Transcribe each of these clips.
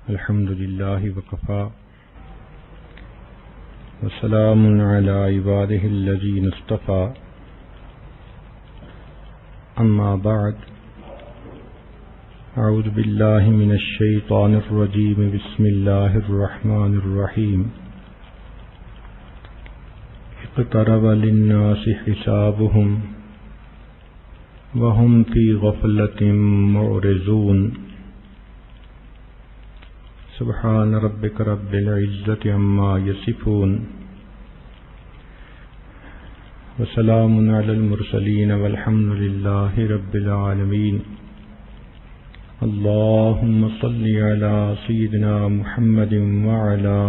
الحمد لله وكفى وسلام على عباده الذين اصطفى أما بعد أعوذ بالله من الشيطان الرجيم بسم الله الرحمن الرحيم اقترب للناس حسابهم وهم في غفلة معرضون سبحان ربك رب العزة عما يصفون وسلام على المرسلين والحمد لله رب العالمين اللهم صل على سيدنا محمد وعلى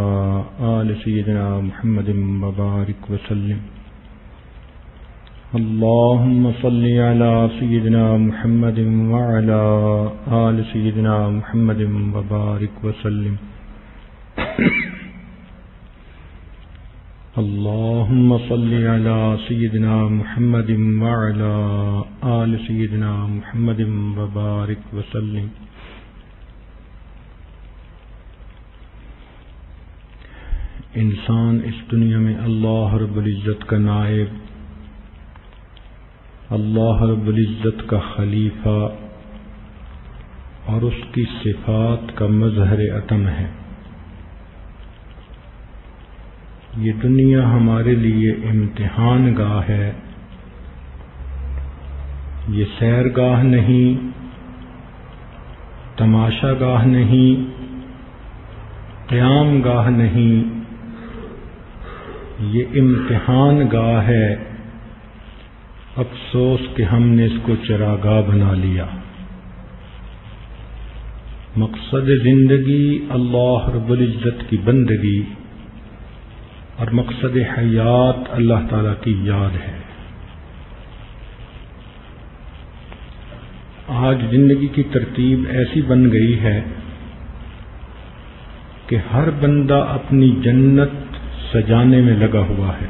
آل سيدنا محمد وبارك وسلم اللهم صل على سيدنا محمد وعلى آل سيدنا محمد وبارك وسلم اللهم صل على سيدنا محمد وعلى آل سيدنا محمد وبارك وسلم انسان اس دنیا میں اللہ رب العزت کا نائب، اللہ رب العزت کا خلیفہ اور اس کی صفات کا مظہر عتم ہے۔ یہ دنیا ہمارے لیے امتحان گاہ ہے، یہ سیر گاہ نہیں، تماشا گاہ نہیں، قیام گاہ نہیں، یہ امتحان گاہ ہے۔ افسوس کہ ہم نے اس کو چراگاہ بنا لیا۔ مقصد زندگی اللہ رب العزت کی بندگی اور مقصد حیات اللہ تعالیٰ کی یاد ہے۔ آج زندگی کی ترتیب ایسی بن گئی ہے کہ ہر بندہ اپنی جنت سجانے میں لگا ہوا ہے۔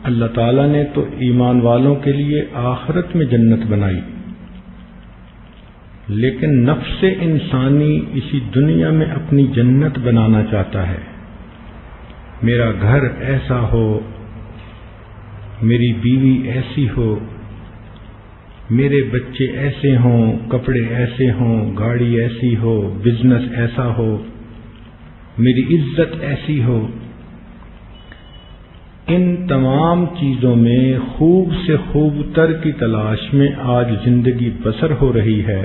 اللہ تعالیٰ نے تو ایمان والوں کے لیے آخرت میں جنت بنائی، لیکن نفس انسانی اسی دنیا میں اپنی جنت بنانا چاہتا ہے۔ میرا گھر ایسا ہو، میری بیوی ایسی ہو، میرے بچے ایسے ہوں، کپڑے ایسے ہوں، گاڑی ایسی ہو، بزنس ایسا ہو، میری عزت ایسی ہو۔ ان تمام چیزوں میں خوب سے خوب تر کی تلاش میں آج زندگی بسر ہو رہی ہے۔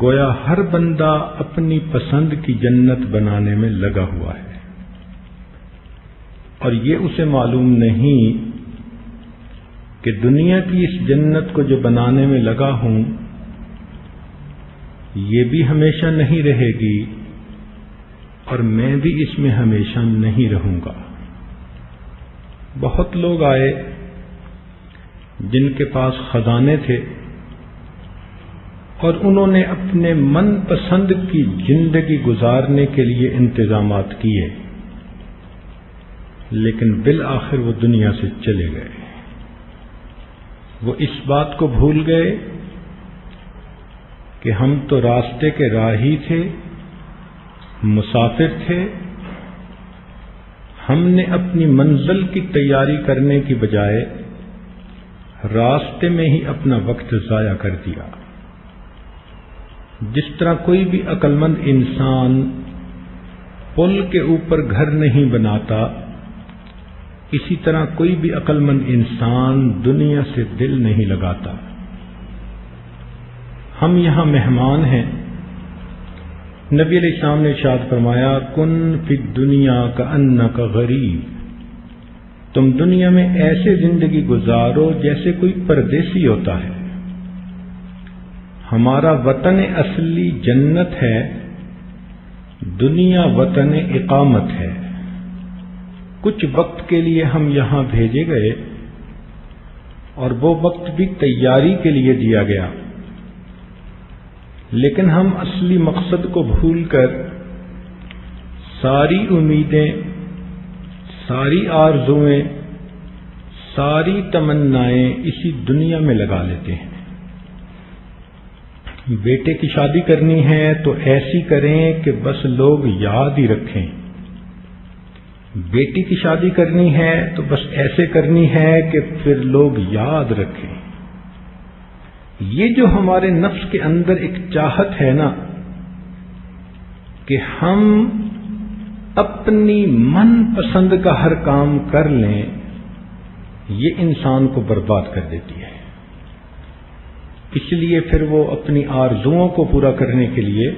گویا ہر بندہ اپنی پسند کی جنت بنانے میں لگا ہوا ہے، اور یہ اسے معلوم نہیں کہ دنیا کی اس جنت کو جو بنانے میں لگا ہوں یہ بھی ہمیشہ نہیں رہے گی، اور میں بھی اس میں ہمیشہ نہیں رہوں گا۔ بہت لوگ آئے جن کے پاس خزانے تھے اور انہوں نے اپنے من پسند کی زندگی گزارنے کے لیے انتظامات کیے، لیکن بالآخر وہ دنیا سے چلے گئے۔ وہ اس بات کو بھول گئے کہ ہم تو راستے کے راہی تھے، مسافر تھے۔ ہم نے اپنی منزل کی تیاری کرنے کی بجائے راستے میں ہی اپنا وقت ضائع کر دیا۔ جس طرح کوئی بھی عقل مند انسان پل کے اوپر گھر نہیں بناتا، اسی طرح کوئی بھی عقل مند انسان دنیا سے دل نہیں لگاتا۔ ہم یہاں مہمان ہیں۔ نبی علیہ السلام نے ارشاد فرمایا، کن فی الدنیا کأنک غریب، تم دنیا میں ایسے زندگی گزارو جیسے کوئی پردیسی ہوتا ہے۔ ہمارا وطن اصلی جنت ہے، دنیا وطن اقامت ہے۔ کچھ وقت کے لیے ہم یہاں بھیجے گئے، اور وہ وقت بھی تیاری کے لیے دیا گیا، لیکن ہم اصلی مقصد کو بھول کر ساری امیدیں، ساری آرزویں، ساری تمنائیں اسی دنیا میں لگا لیتے ہیں۔ بیٹے کی شادی کرنی ہے تو ایسی کریں کہ بس لوگ یاد ہی رکھیں، بیٹی کی شادی کرنی ہے تو بس ایسے کرنی ہے کہ پھر لوگ یاد رکھیں۔ یہ جو ہمارے نفس کے اندر ایک چاہت ہے نا کہ ہم اپنی من پسند کا ہر کام کر لیں، یہ انسان کو برباد کر دیتی ہے۔ اس لیے پھر وہ اپنی آرزوؤں کو پورا کرنے کے لیے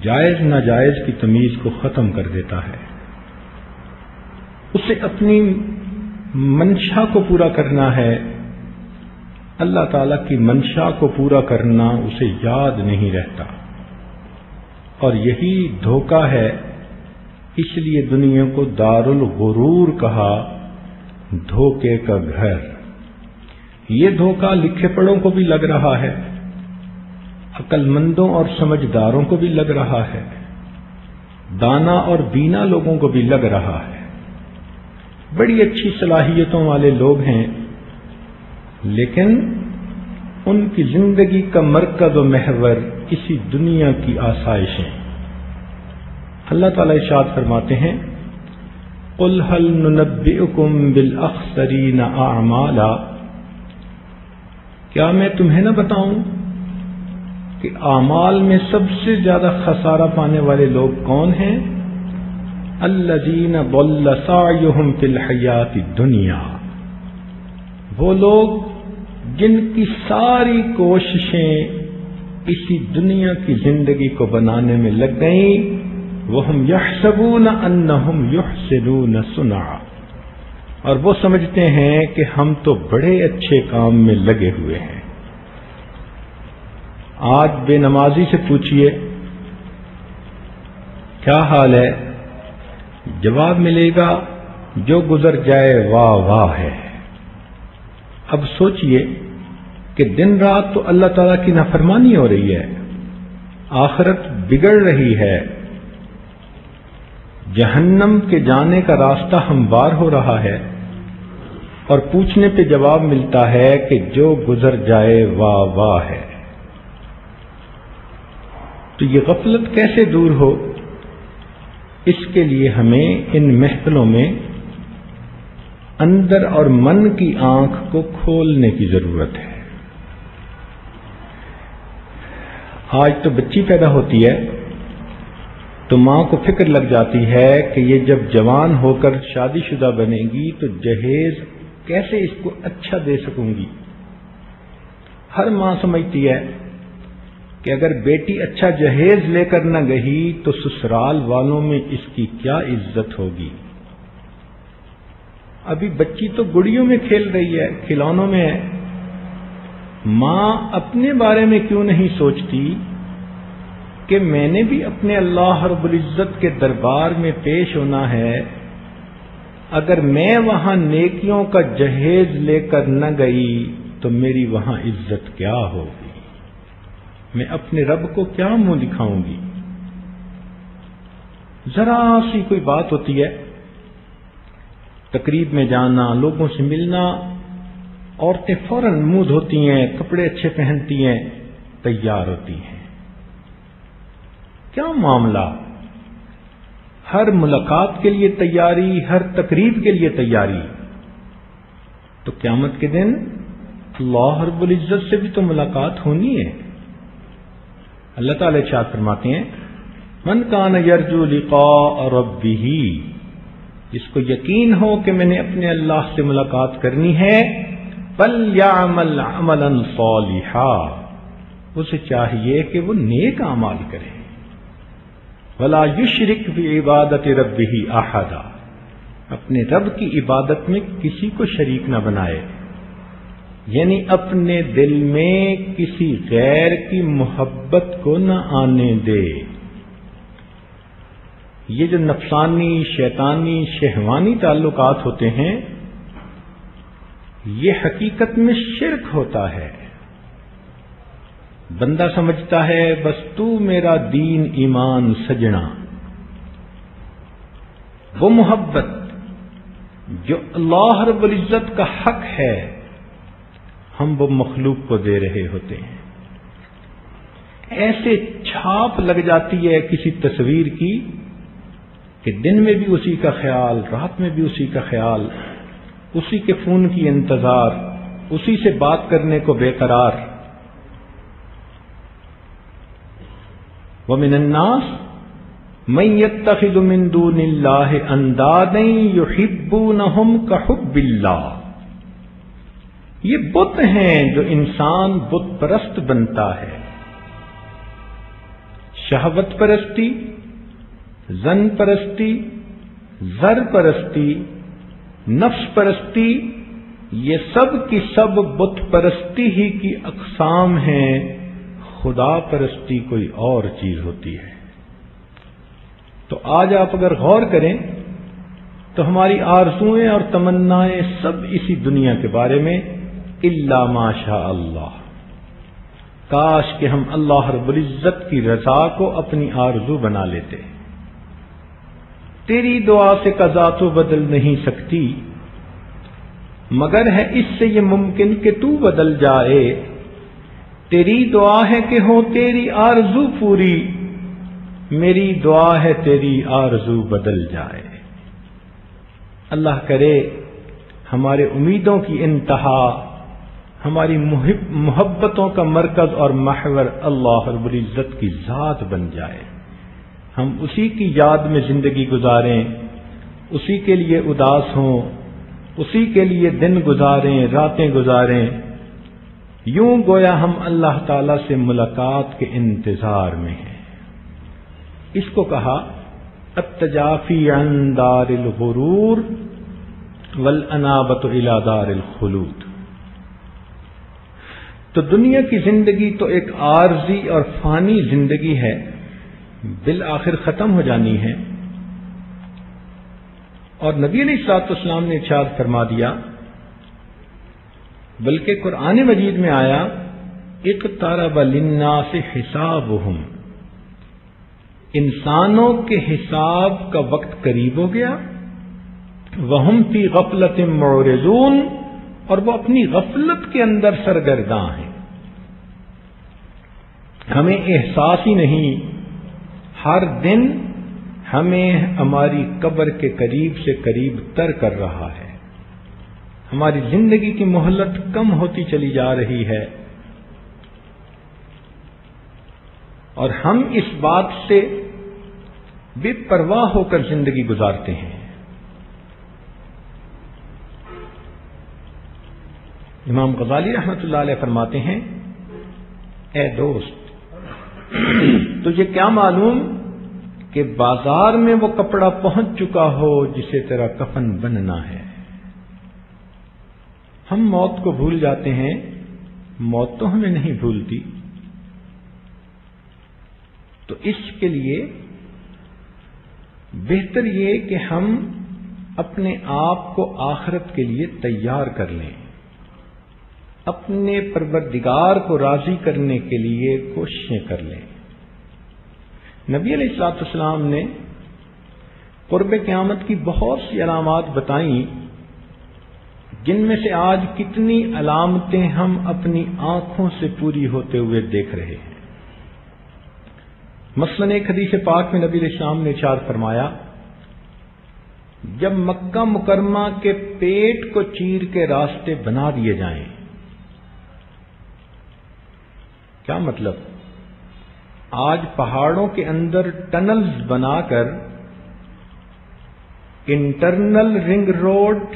جائز ناجائز کی تمیز کو ختم کر دیتا ہے۔ اسے اپنی منشا کو پورا کرنا ہے، اللہ تعالی کی منشا کو پورا کرنا اسے یاد نہیں رہتا، اور یہی دھوکہ ہے۔ اس لیے دنیا کو دار الغرور کہا، دھوکے کا گھر۔ یہ دھوکہ لکھے پڑھوں کو بھی لگ رہا ہے، عقل مندوں اور سمجھداروں کو بھی لگ رہا ہے، دانا اور بینا لوگوں کو بھی لگ رہا ہے، بڑی اچھی صلاحیتوں والے لوگ ہیں، لیکن ان کی زندگی کا مرکز و محور اسی دنیا کی آسائشیں۔ اللہ تعالیٰ ارشاد فرماتے ہیں، قُلْ هَلْ نُنَبِّئُكُمْ بِالْأَخْسَرِينَ أَعْمَالًا، کیا میں تمہیں نہ بتاؤں کہ اعمال میں سب سے زیادہ خسارہ پانے والے لوگ کون ہیں؟ الَّذِينَ ضَلَّ سَعْيُهُمْ فِي الْحَيَاةِ الدُّنْيَا، وہ لوگ جن کی ساری کوششیں اسی دنیا کی زندگی کو بنانے میں لگ گئیں، وَهُمْ يَحْسَبُونَ أَنَّهُمْ يُحْسِنُونَ صُنْعًا، اور وہ سمجھتے ہیں کہ ہم تو بڑے اچھے کام میں لگے ہوئے ہیں۔ آج بے نمازی سے پوچھئے کیا حال ہے، جواب ملے گا جو گزر جائے واہ واہ ہے۔ اب سوچئے کہ دن رات تو اللہ تعالیٰ کی نافرمانی ہو رہی ہے، آخرت بگڑ رہی ہے، جہنم کے جانے کا راستہ ہموار ہو رہا ہے، اور پوچھنے پہ جواب ملتا ہے کہ جو گزر جائے واہ واہ ہے۔ تو یہ غفلت کیسے دور ہو؟ اس کے لیے ہمیں ان محفلوں میں اندر اور من کی آنکھ کو کھولنے کی ضرورت ہے۔ آج تو بچی پیدا ہوتی ہے تو ماں کو فکر لگ جاتی ہے کہ یہ جب جوان ہو کر شادی شدہ بنے گی تو جہیز کیسے اس کو اچھا دے سکوں گی۔ ہر ماں سمجھتی ہے کہ اگر بیٹی اچھا جہیز لے کر نہ گئی تو سسرال والوں میں اس کی کیا عزت ہوگی۔ ابھی بچی تو گڑیوں میں کھیل رہی ہے، کھلونوں میں ہے، ماں اپنے بارے میں کیوں نہیں سوچتی کہ میں نے بھی اپنے اللہ رب العزت کے دربار میں پیش ہونا ہے، اگر میں وہاں نیکیوں کا جہیز لے کر نہ گئی تو میری وہاں عزت کیا ہوگی، میں اپنے رب کو کیا منہ دکھاؤں گی۔ ذرا سی کوئی بات ہوتی ہے، تقریب میں جانا، لوگوں سے ملنا، عورتیں فوراً منہ دھوتی ہیں، کپڑے اچھے پہنتی ہیں، تیار ہوتی ہیں۔ کیا معاملہ؟ ہر ملاقات کے لیے تیاری، ہر تقریب کے لیے تیاری۔ تو قیامت کے دن اللہ رب العزت سے بھی تو ملاقات ہونی ہے۔ اللہ تعالی ارشاد فرماتے ہیں، من کان یرجو لقاء ربہ، جس کو یقین ہو کہ میں نے اپنے اللہ سے ملاقات کرنی ہے، فلیعمل عملا صالحا، اسے چاہیے کہ وہ نیک اعمال کرے، ولا یشرک بعبادۃ ربہ احدا، اپنے رب کی عبادت میں کسی کو شریک نہ بنائے، یعنی اپنے دل میں کسی غیر کی محبت کو نہ آنے دے۔ یہ جو نفسانی، شیطانی، شہوانی تعلقات ہوتے ہیں، یہ حقیقت میں شرک ہوتا ہے۔ بندہ سمجھتا ہے بس تو میرا دین ایمان سجنا، وہ محبت جو اللہ رب العزت کا حق ہے ہم وہ مخلوق کو دے رہے ہوتے ہیں۔ ایسے چھاپ لگ جاتی ہے کسی تصویر کی کہ دن میں بھی اسی کا خیال، رات میں بھی اسی کا خیال، اسی کے فون کی انتظار، اسی سے بات کرنے کو بے قرار۔ وَمِنَ النَّاسِ مَن يَتَّخِذُ مِن دُونِ اللَّهِ أَندَادًا يُحِبُّونَهُمْ كَحُبِّ اللَّهِ۔ یہ بت ہیں جو انسان بت پرست بنتا ہے۔ شہوت پرستی، زن پرستی، زر پرستی، نفس پرستی، یہ سب کی سب بت پرستی ہی کی اقسام ہیں۔ خدا پرستی کوئی اور چیز ہوتی ہے۔ تو آج آپ اگر غور کریں تو ہماری آرزوئیں اور تمنائیں سب اسی دنیا کے بارے میں، الا ما شاء اللہ۔ کاش کہ ہم اللہ رب العزت کی رضا کو اپنی آرزو بنا لیتے۔ تیری دعا سے قضا تو بدل نہیں سکتی، مگر ہے اس سے یہ ممکن کہ تو بدل جائے۔ تیری دعا ہے کہ ہو تیری آرزو پوری، میری دعا ہے تیری آرزو بدل جائے۔ اللہ کرے ہمارے امیدوں کی انتہا، ہماری محبتوں کا مرکز اور محور اللہ رب العزت کی ذات بن جائے۔ ہم اسی کی یاد میں زندگی گزاریں، اسی کے لیے اداس ہوں، اسی کے لیے دن گزاریں، راتیں گزاریں، یوں گویا ہم اللہ تعالی سے ملاقات کے انتظار میں ہیں۔ اس کو کہا التجافی عن دار الغرور والانابۃ الی دار الخلود۔ تو دنیا کی زندگی تو ایک عارضی اور فانی زندگی ہے، بالآخر ختم ہو جانی ہے۔ اور نبی علیہ الصلوۃ والسلام نے ارشاد فرما دیا، بلکہ قرآن مجید میں آیا اقترب للناس حسابهم، انسانوں کے حساب کا وقت قریب ہو گیا، وہم فی غفلۃ معرضون، اور وہ اپنی غفلت کے اندر سرگرداں ہیں۔ ہمیں احساس ہی نہیں، ہر دن ہمیں ہماری قبر کے قریب سے قریب تر کر رہا ہے، ہماری زندگی کی مہلت کم ہوتی چلی جا رہی ہے، اور ہم اس بات سے بے پرواہ ہو کر زندگی گزارتے ہیں۔ امام غزالی رحمۃ اللہ علیہ فرماتے ہیں، اے دوست، تجھے کیا معلوم کہ بازار میں وہ کپڑا پہنچ چکا ہو جسے تیرا کفن بننا ہے۔ ہم موت کو بھول جاتے ہیں، موت تو ہمیں نہیں بھولتی۔ تو اس کے لیے بہتر یہ کہ ہم اپنے آپ کو آخرت کے لیے تیار کر لیں، اپنے پروردگار کو راضی کرنے کے لیے کوششیں کر لیں۔ نبی علیہ الصلوۃ والسلام نے قرب قیامت کی بہت سی علامات بتائیں، جن میں سے آج کتنی علامتیں ہم اپنی آنکھوں سے پوری ہوتے ہوئے دیکھ رہے ہیں۔ مثلاً ایک حدیث پاک میں نبی علیہ السلام نے ارشاد فرمایا، جب مکہ مکرمہ کے پیٹ کو چیر کے راستے بنا دیے جائیں۔ کیا مطلب؟ آج پہاڑوں کے اندر ٹنلز بنا کر انٹرنل رنگ روڈ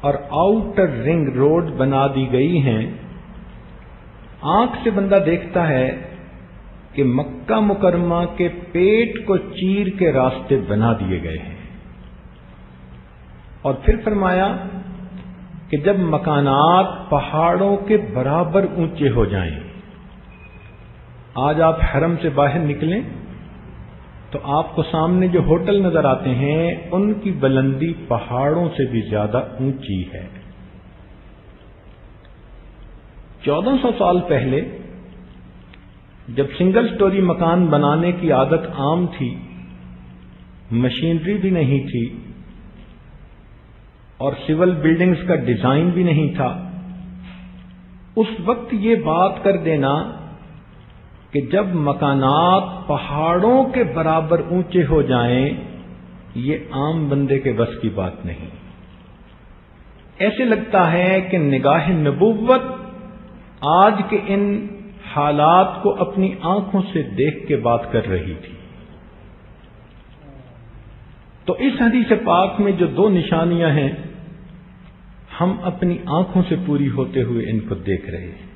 اور آؤٹر رنگ روڈ بنا دی گئی ہیں۔ آنکھ سے بندہ دیکھتا ہے کہ مکہ مکرمہ کے پیٹ کو چیر کے راستے بنا دیے گئے ہیں، اور پھر فرمایا کہ جب مکانات پہاڑوں کے برابر اونچے ہو جائیں۔ آج آپ حرم سے باہر نکلیں تو آپ کو سامنے جو ہوٹل نظر آتے ہیں ان کی بلندی پہاڑوں سے بھی زیادہ اونچی ہے۔ 1400 سال پہلے جب سنگل سٹوری مکان بنانے کی عادت عام تھی، مشینری بھی نہیں تھی اور سول بلڈنگز کا ڈیزائن بھی نہیں تھا، اس وقت یہ بات کر دینا کہ جب مکانات پہاڑوں کے برابر اونچے ہو جائیں یہ عام بندے کے بس کی بات نہیں. ایسے لگتا ہے کہ نگاہ نبوت آج کے ان حالات کو اپنی آنکھوں سے دیکھ کے بات کر رہی تھی. تو اس حدیث پاک میں جو دو نشانیاں ہیں ہم اپنی آنکھوں سے پوری ہوتے ہوئے ان کو دیکھ رہے ہیں.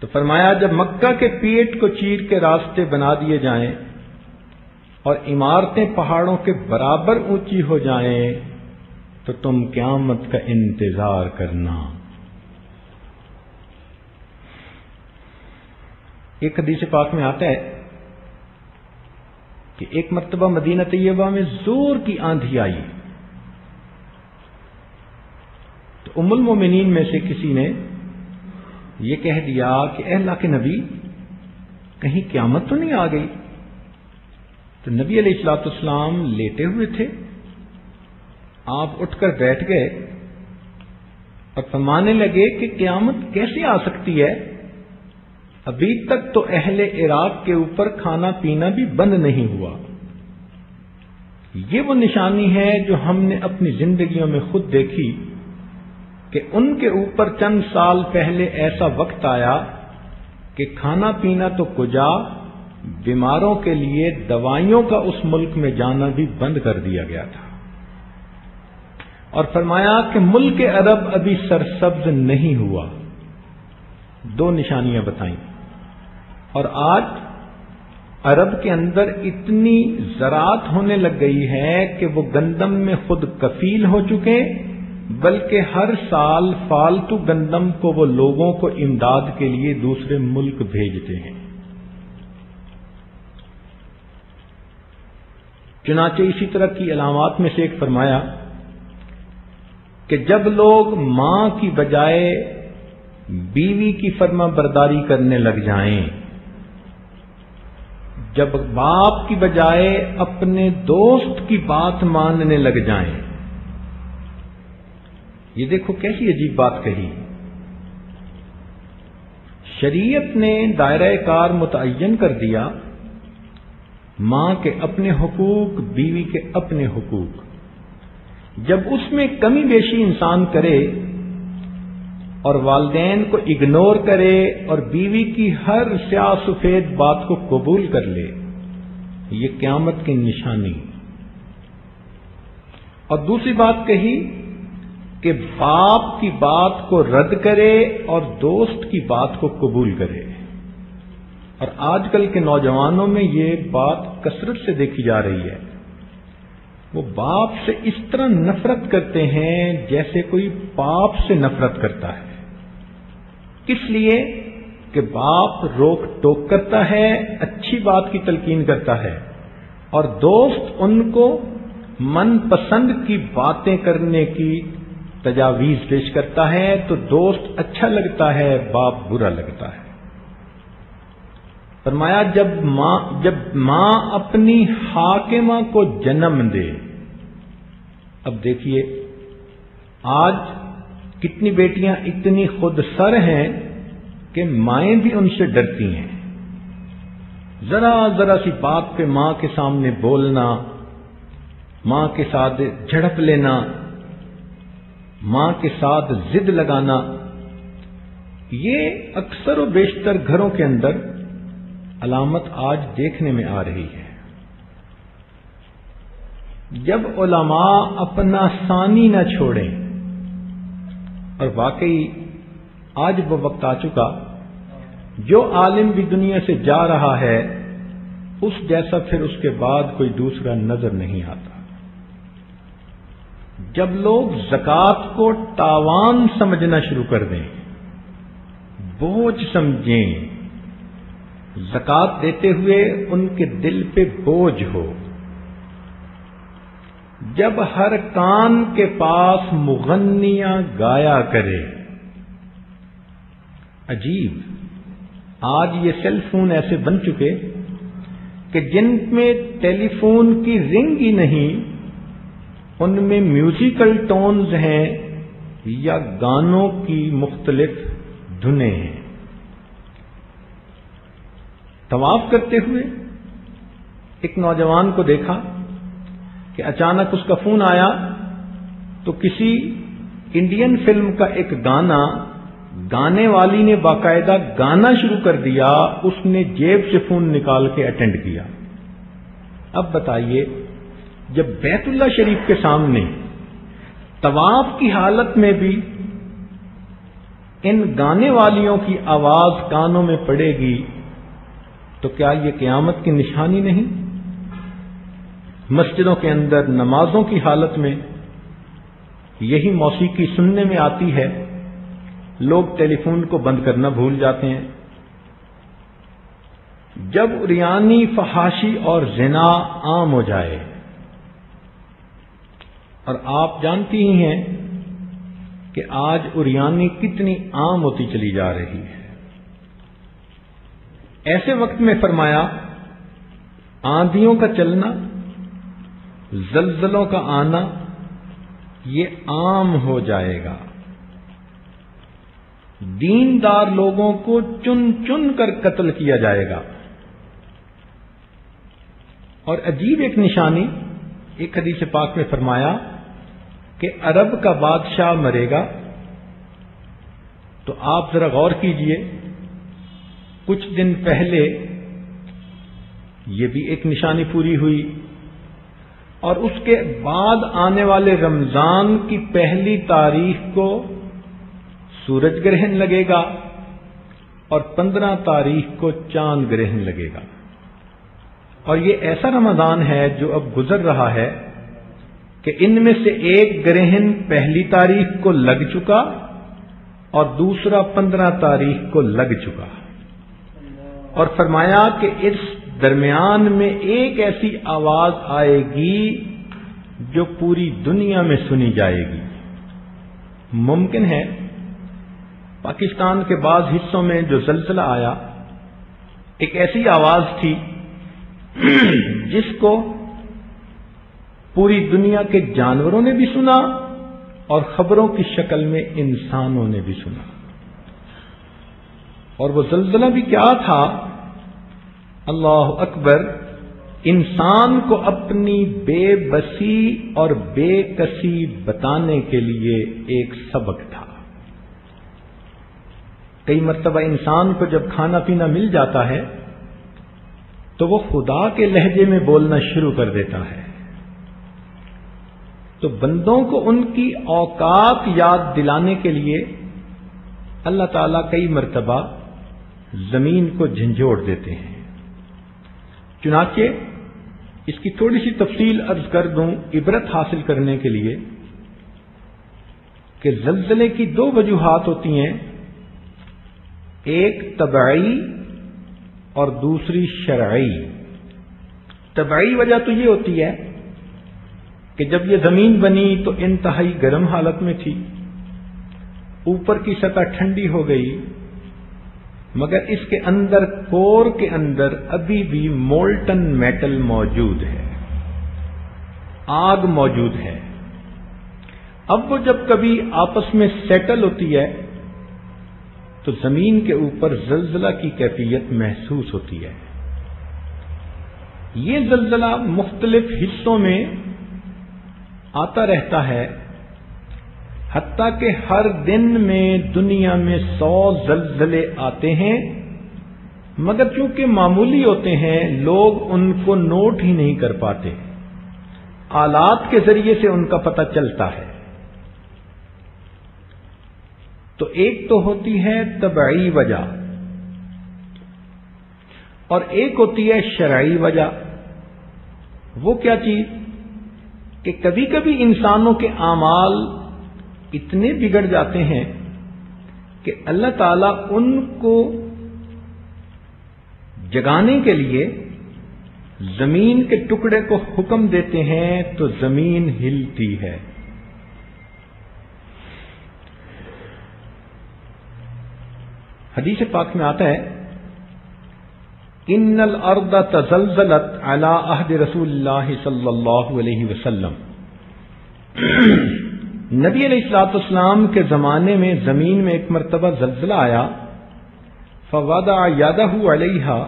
تو فرمایا جب مکہ کے پیٹ کو چیر کے راستے بنا دیے جائیں اور عمارتیں پہاڑوں کے برابر اونچی ہو جائیں تو تم قیامت کا انتظار کرنا. ایک حدیث پاک میں آتا ہے کہ ایک مرتبہ مدینہ طیبہ میں زور کی آندھی آئی تو ام المومنین میں سے کسی نے یہ کہہ دیا کہ اے اللہ کے نبی کہیں قیامت تو نہیں آ گئی. تو نبی علیہ الصلوۃ والسلام لیٹے ہوئے تھے. آپ اٹھ کر بیٹھ گئے اور فرمانے لگے کہ قیامت کیسے آ سکتی ہے؟ ابھی تک تو اہل عراق کے اوپر کھانا پینا بھی بند نہیں ہوا. یہ وہ نشانی ہے جو ہم نے اپنی زندگیوں میں خود دیکھی کہ ان کے اوپر چند سال پہلے ایسا وقت آیا کہ کھانا پینا تو کجا بیماروں کے لیے دوائیوں کا اس ملک میں جانا بھی بند کر دیا گیا تھا. اور فرمایا کہ ملک عرب ابھی سرسبز نہیں ہوا. دو نشانیاں بتائیں. اور آج عرب کے اندر اتنی زراعت ہونے لگ گئی ہے کہ وہ گندم میں خود کفیل ہو چکے بلکہ ہر سال فالتو گندم کو وہ لوگوں کو امداد کے لیے دوسرے ملک بھیجتے ہیں. چنانچہ اسی طرح کی علامات میں سے ایک فرمایا کہ جب لوگ ماں کی بجائے بیوی کی فرما برداری کرنے لگ جائیں، جب باپ کی بجائے اپنے دوست کی بات ماننے لگ جائیں. یہ دیکھو کیسی عجیب بات کہی. شریعت نے دائرہ کار متعین کر دیا، ماں کے اپنے حقوق، بیوی کے اپنے حقوق. جب اس میں کمی بیشی انسان کرے اور والدین کو اگنور کرے اور بیوی کی ہر سیاہ سفید بات کو قبول کر لے، یہ قیامت کی نشانی. اور دوسری بات کہی کہ باپ کی بات کو رد کرے اور دوست کی بات کو قبول کرے. اور آج کل کے نوجوانوں میں یہ بات کثرت سے دیکھی جا رہی ہے. وہ باپ سے اس طرح نفرت کرتے ہیں جیسے کوئی باپ سے نفرت کرتا ہے. کس لیے؟ کہ باپ روک ٹوک کرتا ہے، اچھی بات کی تلقین کرتا ہے، اور دوست ان کو من پسند کی باتیں کرنے کی تجاویز پیش کرتا ہے. تو دوست اچھا لگتا ہے، باپ برا لگتا ہے. فرمایا جب ماں اپنی حاکمہ کو جنم دے. اب دیکھیے آج کتنی بیٹیاں اتنی خود سر ہیں کہ مائیں بھی ان سے ڈرتی ہیں. ذرا ذرا سی بات پہ ماں کے سامنے بولنا، ماں کے ساتھ جھڑپ لینا، ماں کے ساتھ ضد لگانا، یہ اکثر و بیشتر گھروں کے اندر علامت آج دیکھنے میں آ رہی ہے. جب علماء اپنا ثانی نہ چھوڑیں، اور واقعی آج وہ وقت آ چکا جو عالم بھی دنیا سے جا رہا ہے اس جیسا پھر اس کے بعد کوئی دوسرا نظر نہیں آتا. جب لوگ زکوٰۃ کو تاوان سمجھنا شروع کر دیں، بوجھ سمجھیں، زکوٰۃ دیتے ہوئے ان کے دل پہ بوجھ ہو، جب ہر کان کے پاس مغنیاں گایا کرے. عجیب، آج یہ سیل فون ایسے بن چکے کہ جن میں ٹیلی فون کی رنگ ہی نہیں، ان میں میوزیکل ٹونز ہیں یا گانوں کی مختلف دھنیں ہیں. طواف کرتے ہوئے ایک نوجوان کو دیکھا کہ اچانک اس کا فون آیا تو کسی انڈین فلم کا ایک گانا گانے والی نے باقاعدہ گانا شروع کر دیا، اس نے جیب سے فون نکال کے اٹینڈ کیا۔ اب بتائیے، جب بیت اللہ شریف کے سامنے طواف کی حالت میں بھی ان گانے والیوں کی آواز کانوں میں پڑے گی تو کیا یہ قیامت کی نشانی نہیں؟ مسجدوں کے اندر نمازوں کی حالت میں یہی موسیقی سننے میں آتی ہے، لوگ ٹیلی فون کو بند کرنا بھول جاتے ہیں۔ جب عریانی، فحاشی اور زنا عام ہو جائے، اور آپ جانتی ہی ہیں کہ آج عریانی کتنی عام ہوتی چلی جا رہی ہے، ایسے وقت میں فرمایا آندھیوں کا چلنا، زلزلوں کا آنا یہ عام ہو جائے گا، دیندار لوگوں کو چن چن کر قتل کیا جائے گا۔ اور عجیب ایک نشانی ایک حدیث پاک میں فرمایا کہ عرب کا بادشاہ مرے گا، تو آپ ذرا غور کیجئے، کچھ دن پہلے یہ بھی ایک نشانی پوری ہوئی، اور اس کے بعد آنے والے رمضان کی پہلی تاریخ کو سورج گرہن لگے گا، اور 15 تاریخ کو چاند گرہن لگے گا۔ اور یہ ایسا رمضان ہے جو اب گزر رہا ہے کہ ان میں سے ایک گرہن پہلی تاریخ کو لگ چکا اور دوسرا 15 تاریخ کو لگ چکا، اور فرمایا کہ اس درمیان میں ایک ایسی آواز آئے گی جو پوری دنیا میں سنی جائے گی۔ ممکن ہے پاکستان کے بعض حصوں میں جو زلزلہ آیا، ایک ایسی آواز تھی جس کو پوری دنیا کے جانوروں نے بھی سنا اور خبروں کی شکل میں انسانوں نے بھی سنا۔ اور وہ زلزلہ بھی کیا تھا؟ اللہ اکبر، انسان کو اپنی بے بسی اور بے کسی بتانے کے لیے ایک سبق تھا۔ کئی مرتبہ انسان کو جب کھانا پینا مل جاتا ہے تو وہ خدا کے لہجے میں بولنا شروع کر دیتا ہے، تو بندوں کو ان کی اوقات یاد دلانے کے لیے اللہ تعالیٰ کئی مرتبہ زمین کو جھنجھوڑ دیتے ہیں۔ چنانچہ اس کی تھوڑی سی تفصیل عرض کر دوں عبرت حاصل کرنے کے لیے کہ زلزلے کی 2 وجوہات ہوتی ہیں، ایک طبعی اور دوسری شرعی۔ طبعی وجہ تو یہ ہوتی ہے کہ جب یہ زمین بنی تو انتہائی گرم حالت میں تھی، اوپر کی سطح ٹھنڈی ہو گئی، مگر اس کے اندر کور کے اندر ابھی بھی مولٹن میٹل موجود ہے، آگ موجود ہے۔ اب وہ جب کبھی آپس میں سیٹل ہوتی ہے تو زمین کے اوپر زلزلہ کی کیفیت محسوس ہوتی ہے۔ یہ زلزلہ مختلف حصوں میں آتا رہتا ہے، حتیٰ کہ ہر دن میں دنیا میں 100 زلزلے آتے ہیں، مگر چونکہ معمولی ہوتے ہیں لوگ ان کو نوٹ ہی نہیں کر پاتے، آلات کے ذریعے سے ان کا پتہ چلتا ہے۔ تو ایک تو ہوتی ہے طبعی وجہ اور ایک ہوتی ہے شرعی وجہ۔ وہ کیا چیز کہ کبھی کبھی انسانوں کے اعمال اتنے بگڑ جاتے ہیں کہ اللہ تعالیٰ ان کو جگانے کے لیے زمین کے ٹکڑے کو حکم دیتے ہیں تو زمین ہلتی ہے۔ حدیث پاک میں آتا ہے ان الارض تزلزلت علی عہد رسول اللہ صلی اللہ علیہ وسلم، نبی علیہ الصلوۃ والسلام کے زمانے میں زمین میں ایک مرتبہ زلزلہ آیا، فوضع یدہ علیہا،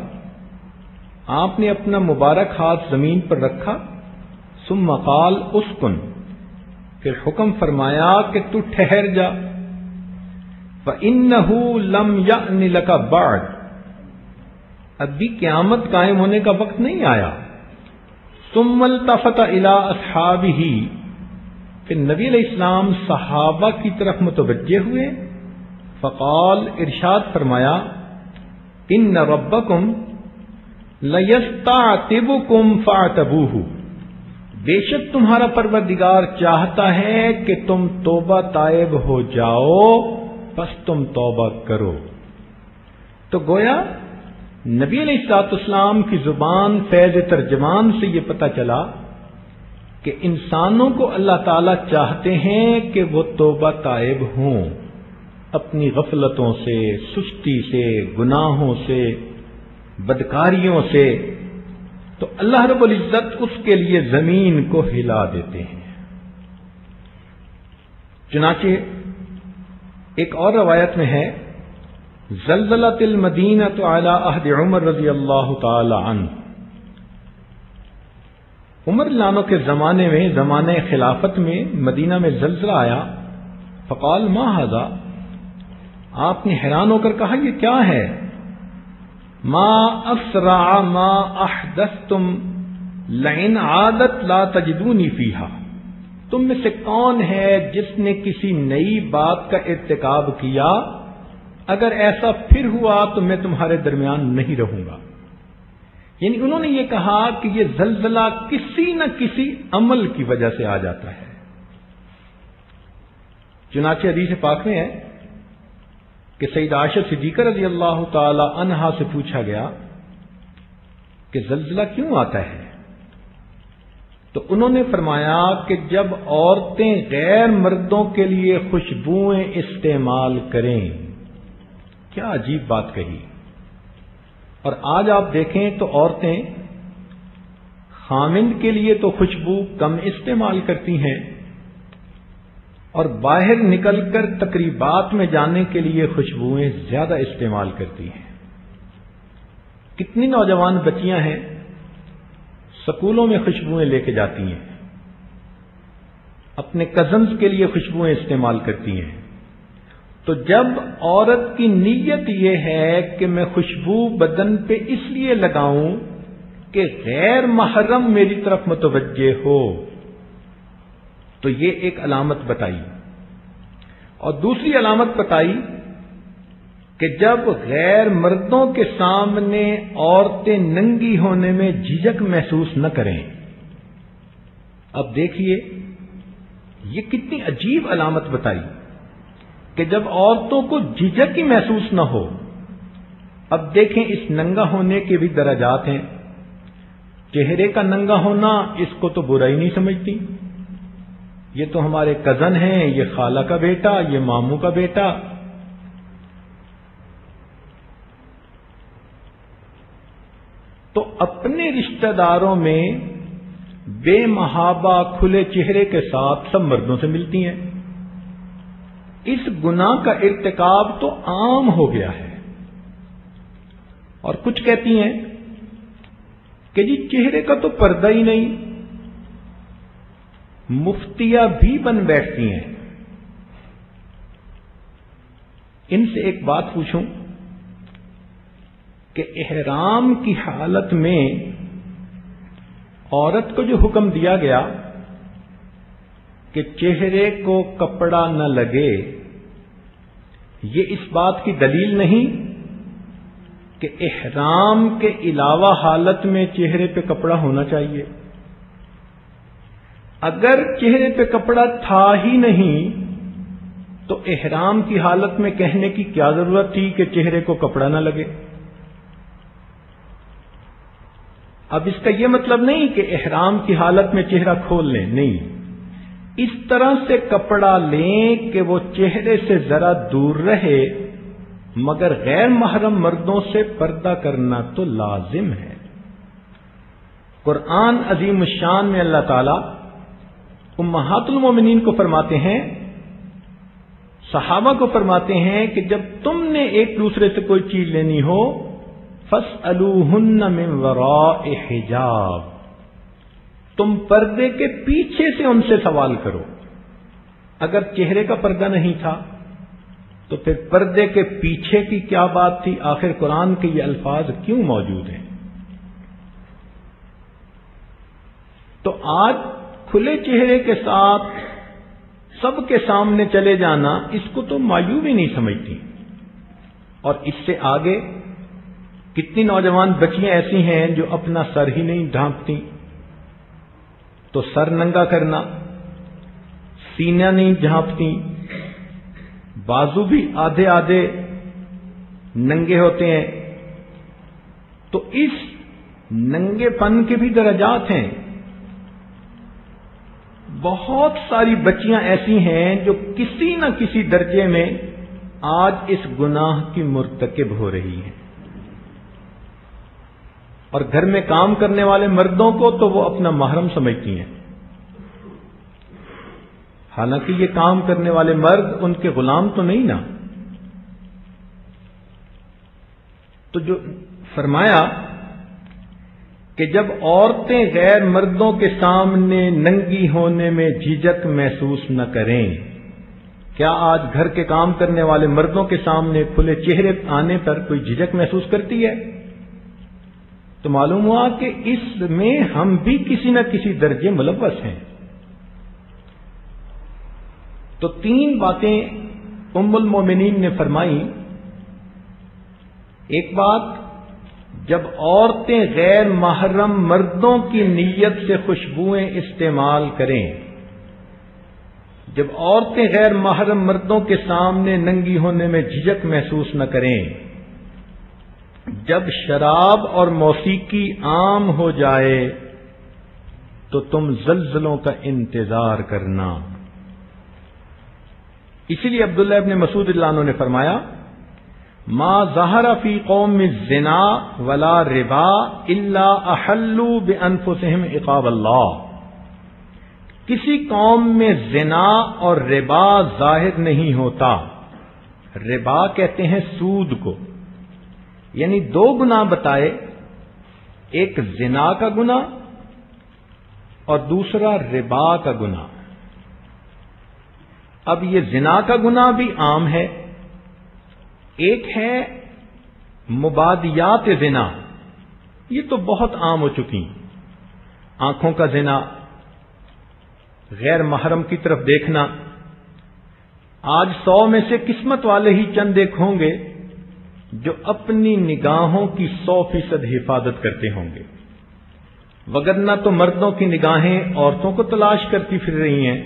آپ نے اپنا مبارک ہاتھ زمین پر رکھا، ثم قال اسکن، پھر حکم فرمایا کہ تو ٹھہر جا، فإنه لم يأن لك بعد، ابھی قیامت قائم ہونے کا وقت نہیں آیا۔ ثم التفت الى اصحابہ، پھر نبی علیہ السلام صحابہ کی طرف متوجہ ہوئے، فقال، ارشاد فرمایا، ان ربکم لیستعتبکم فاعتبوہ، بے شک تمہارا پروردگار چاہتا ہے کہ تم توبہ طائب ہو جاؤ، بس تم توبہ کرو۔ تو گویا نبی علیہ الصلوۃ والسلام کی زبان فیض ترجمان سے یہ پتہ چلا کہ انسانوں کو اللہ تعالی چاہتے ہیں کہ وہ توبہ طائب ہوں، اپنی غفلتوں سے، سستی سے، گناہوں سے، بدکاریوں سے، تو اللہ رب العزت اس کے لیے زمین کو ہلا دیتے ہیں۔ چنانچہ ایک اور روایت میں ہے، زلزلت المدینۃ علی عہد عمر رضی اللہ تعالی عنہ، عمر لانو کے زمانے میں، زمانے خلافت میں مدینہ میں زلزلہ آیا، فقال ما ھذا، آپ نے حیران ہو کر کہا یہ کیا ہے؟ ما اسرع ما احدثتم لئن عادت لا تجدونی فیہا، تم میں سے کون ہے جس نے کسی نئی بات کا ارتکاب کیا، اگر ایسا پھر ہوا تو میں تمہارے درمیان نہیں رہوں گا۔ یعنی انہوں نے یہ کہا کہ یہ زلزلہ کسی نہ کسی عمل کی وجہ سے آ جاتا ہے۔ چنانچہ حدیث پاک میں ہے کہ سیدہ عائشہ صدیقہ رضی اللہ تعالی عنہا سے پوچھا گیا کہ زلزلہ کیوں آتا ہے؟ تو انہوں نے فرمایا کہ جب عورتیں غیر مردوں کے لیے خوشبوئیں استعمال کریں۔ کیا عجیب بات کہی۔ اور آج آپ دیکھیں تو عورتیں خامند کے لیے تو خوشبو کم استعمال کرتی ہیں، اور باہر نکل کر تقریبات میں جانے کے لیے خوشبوئیں زیادہ استعمال کرتی ہیں۔ کتنی نوجوان بچیاں ہیں سکولوں میں خوشبوئیں لے کے جاتی ہیں، اپنے کزنز کے لیے خوشبوئیں استعمال کرتی ہیں۔ تو جب عورت کی نیت یہ ہے کہ میں خوشبو بدن پہ اس لیے لگاؤں کہ غیر محرم میری طرف متوجہ ہو، تو یہ ایک علامت بتائی، اور دوسری علامت بتائی کہ جب غیر مردوں کے سامنے عورتیں ننگی ہونے میں جھجک محسوس نہ کریں۔ اب دیکھیے یہ کتنی عجیب علامت بتائی کہ جب عورتوں کو جھجک ہی محسوس نہ ہو۔ اب دیکھیں اس ننگا ہونے کے بھی درجات ہیں۔ چہرے کا ننگا ہونا اس کو تو برا ہی نہیں سمجھتی، یہ تو ہمارے کزن ہیں، یہ خالہ کا بیٹا، یہ ماموں کا بیٹا۔ تو اپنے رشتہ داروں میں بے محابہ کھلے چہرے کے ساتھ سب مردوں سے ملتی ہیں۔ اس گناہ کا ارتکاب تو عام ہو گیا ہے، اور کچھ کہتی ہیں کہ جی چہرے کا تو پردہ ہی نہیں، مفتیہ بھی بن بیٹھتی ہیں۔ ان سے ایک بات پوچھوں کہ احرام کی حالت میں عورت کو جو حکم دیا گیا کہ چہرے کو کپڑا نہ لگے، یہ اس بات کی دلیل نہیں کہ احرام کے علاوہ حالت میں چہرے پہ کپڑا ہونا چاہیے۔ اگر چہرے پہ کپڑا تھا ہی نہیں تو احرام کی حالت میں کہنے کی کیا ضرورت تھی کہ چہرے کو کپڑا نہ لگے؟ اب اس کا یہ مطلب نہیں کہ احرام کی حالت میں چہرہ کھول لیں، نہیں، اس طرح سے کپڑا لیں کہ وہ چہرے سے ذرا دور رہے، مگر غیر محرم مردوں سے پردہ کرنا تو لازم ہے۔ قرآن عظیم الشان میں اللہ تعالی امہات المومنین کو فرماتے ہیں، صحابہ کو فرماتے ہیں کہ جب تم نے ایک دوسرے سے کوئی چیز لینی ہو فَاسْأَلُوهُنَّ مِنْ وَرَاءِ حِجَابٍ، تم پردے کے پیچھے سے ان سے سوال کرو۔ اگر چہرے کا پردہ نہیں تھا تو پھر پردے کے پیچھے کی کیا بات تھی؟ آخر قرآن کے یہ الفاظ کیوں موجود ہیں؟ تو آج کھلے چہرے کے ساتھ سب کے سامنے چلے جانا، اس کو تو معیوب ہی نہیں سمجھتی۔ اور اس سے آگے کتنی نوجوان بچیاں ایسی ہیں جو اپنا سر ہی نہیں ڈھانپتی، تو سر ننگا کرنا، سینہ نہیں جھانپتی، بازو بھی آدھے آدھے ننگے ہوتے ہیں۔ تو اس ننگے پن کے بھی درجات ہیں۔ بہت ساری بچیاں ایسی ہیں جو کسی نہ کسی درجے میں آج اس گناہ کی مرتکب ہو رہی ہیں، اور گھر میں کام کرنے والے مردوں کو تو وہ اپنا محرم سمجھتی ہیں، حالانکہ یہ کام کرنے والے مرد ان کے غلام تو نہیں نا۔ تو جو فرمایا کہ جب عورتیں غیر مردوں کے سامنے ننگی ہونے میں جھجک محسوس نہ کریں، کیا آج گھر کے کام کرنے والے مردوں کے سامنے کھلے چہرے آنے پر کوئی جھجک محسوس کرتی ہے؟ تو معلوم ہوا کہ اس میں ہم بھی کسی نہ کسی درجے ملوث ہیں۔ تو تین باتیں ام المومنین نے فرمائی۔ ایک بات، جب عورتیں غیر محرم مردوں کی نیت سے خوشبوئیں استعمال کریں، جب عورتیں غیر محرم مردوں کے سامنے ننگی ہونے میں جھجک محسوس نہ کریں، جب شراب اور موسیقی عام ہو جائے تو تم زلزلوں کا انتظار کرنا۔ اسی لیے عبداللہ ابن مسعود اللہ عنہ نے فرمایا، ما ظہر فی قوم الزنا ولا ربا الا احلوا بانفسہم عقاب اللہ۔ کسی قوم میں زنا اور ربا ظاہر نہیں ہوتا۔ ربا کہتے ہیں سود کو، یعنی دو گناہ بتائے، ایک زنا کا گناہ اور دوسرا ربا کا گناہ۔ اب یہ زنا کا گناہ بھی عام ہے، ایک ہے مبادیات زنا، یہ تو بہت عام ہو چکی، آنکھوں کا زنا، غیر محرم کی طرف دیکھنا۔ آج 100 میں سے قسمت والے ہی چند ایک ہوں گے جو اپنی نگاہوں کی 100% حفاظت کرتے ہوں گے، وگرنہ تو مردوں کی نگاہیں عورتوں کو تلاش کرتی پھر رہی ہیں،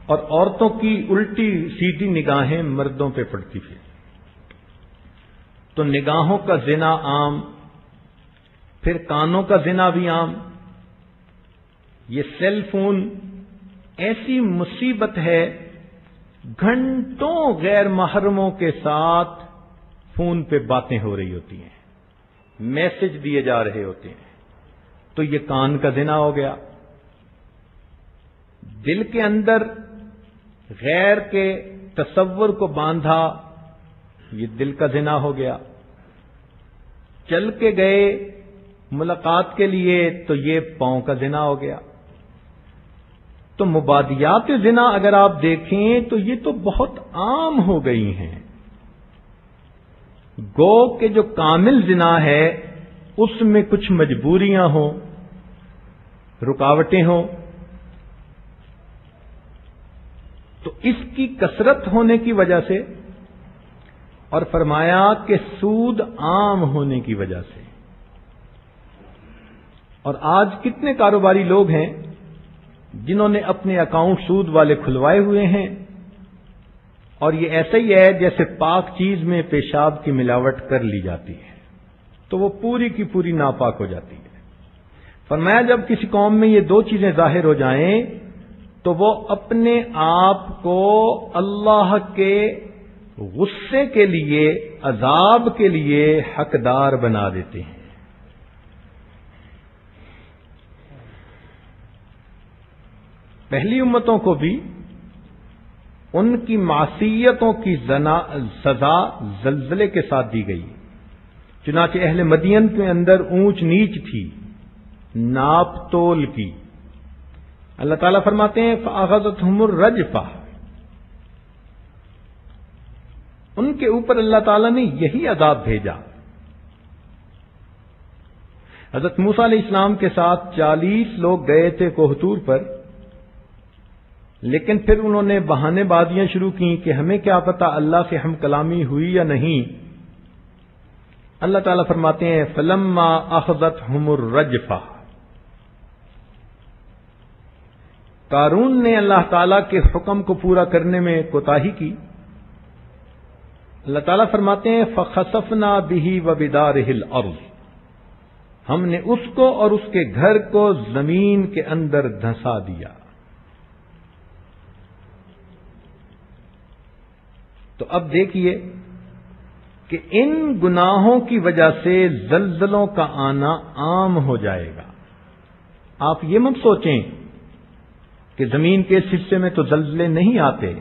اور عورتوں کی الٹی سیدھی نگاہیں مردوں پہ پڑتی پھر۔ تو نگاہوں کا زنا عام، پھر کانوں کا زنا بھی عام۔ یہ سیل فون ایسی مصیبت ہے، گھنٹوں غیر محرموں کے ساتھ فون پہ باتیں ہو رہی ہوتی ہیں، میسج دیے جا رہے ہوتے ہیں، تو یہ کان کا زنا ہو گیا۔ دل کے اندر غیر کے تصور کو باندھا، یہ دل کا زنا ہو گیا۔ چل کے گئے ملاقات کے لیے تو یہ پاؤں کا زنا ہو گیا۔ تو مبادیات زنا اگر آپ دیکھیں تو یہ تو بہت عام ہو گئی ہیں۔ گو کہ جو کامل زنا ہے اس میں کچھ مجبوریاں ہوں، رکاوٹیں ہوں، تو اس کی کثرت ہونے کی وجہ سے، اور فرمایا کہ سود عام ہونے کی وجہ سے۔ اور آج کتنے کاروباری لوگ ہیں جنہوں نے اپنے اکاؤنٹ سود والے کھلوائے ہوئے ہیں، اور یہ ایسا ہی ہے جیسے پاک چیز میں پیشاب کی ملاوٹ کر لی جاتی ہے، تو وہ پوری کی پوری ناپاک ہو جاتی ہے۔ فرمایا جب کسی قوم میں یہ دو چیزیں ظاہر ہو جائیں تو وہ اپنے آپ کو اللہ کے غصے کے لیے، عذاب کے لیے حقدار بنا دیتے ہیں۔ پہلی امتوں کو بھی ان کی معصیتوں کی سزا زلزلے کے ساتھ دی گئی، چنانچہ اہل مدین کے اندر اونچ نیچ تھی، ناپ تول کی۔ اللہ تعالیٰ فرماتے ہیں فَأَخَذَتْهُمُ الرَّجْفَةُ، ان کے اوپر اللہ تعالیٰ نے یہی عذاب بھیجا۔ حضرت موسیٰ علیہ السلام کے ساتھ 40 لوگ گئے تھے کوہ طور پر، لیکن پھر انہوں نے بہانے بازیاں شروع کی کہ ہمیں کیا پتا اللہ سے ہم کلامی ہوئی یا نہیں۔ اللہ تعالیٰ فرماتے ہیں فَلَمَّا أَخَذَتْهُمُ الرَّجْفَةُ، قارون نے اللہ تعالیٰ کے حکم کو پورا کرنے میں کوتاہی کی۔ اللہ تعالیٰ فرماتے ہیں فَخَسَفْنَا بِهِ وَبِدَارِهِ الْأَرْضِ، ہم نے اس کو اور اس کے گھر کو زمین کے اندر دھنسا دیا۔ تو اب دیکھیے کہ ان گناہوں کی وجہ سے زلزلوں کا آنا عام ہو جائے گا۔ آپ یہ مت سوچیں کہ زمین کے اس حصے میں تو زلزلے نہیں آتے۔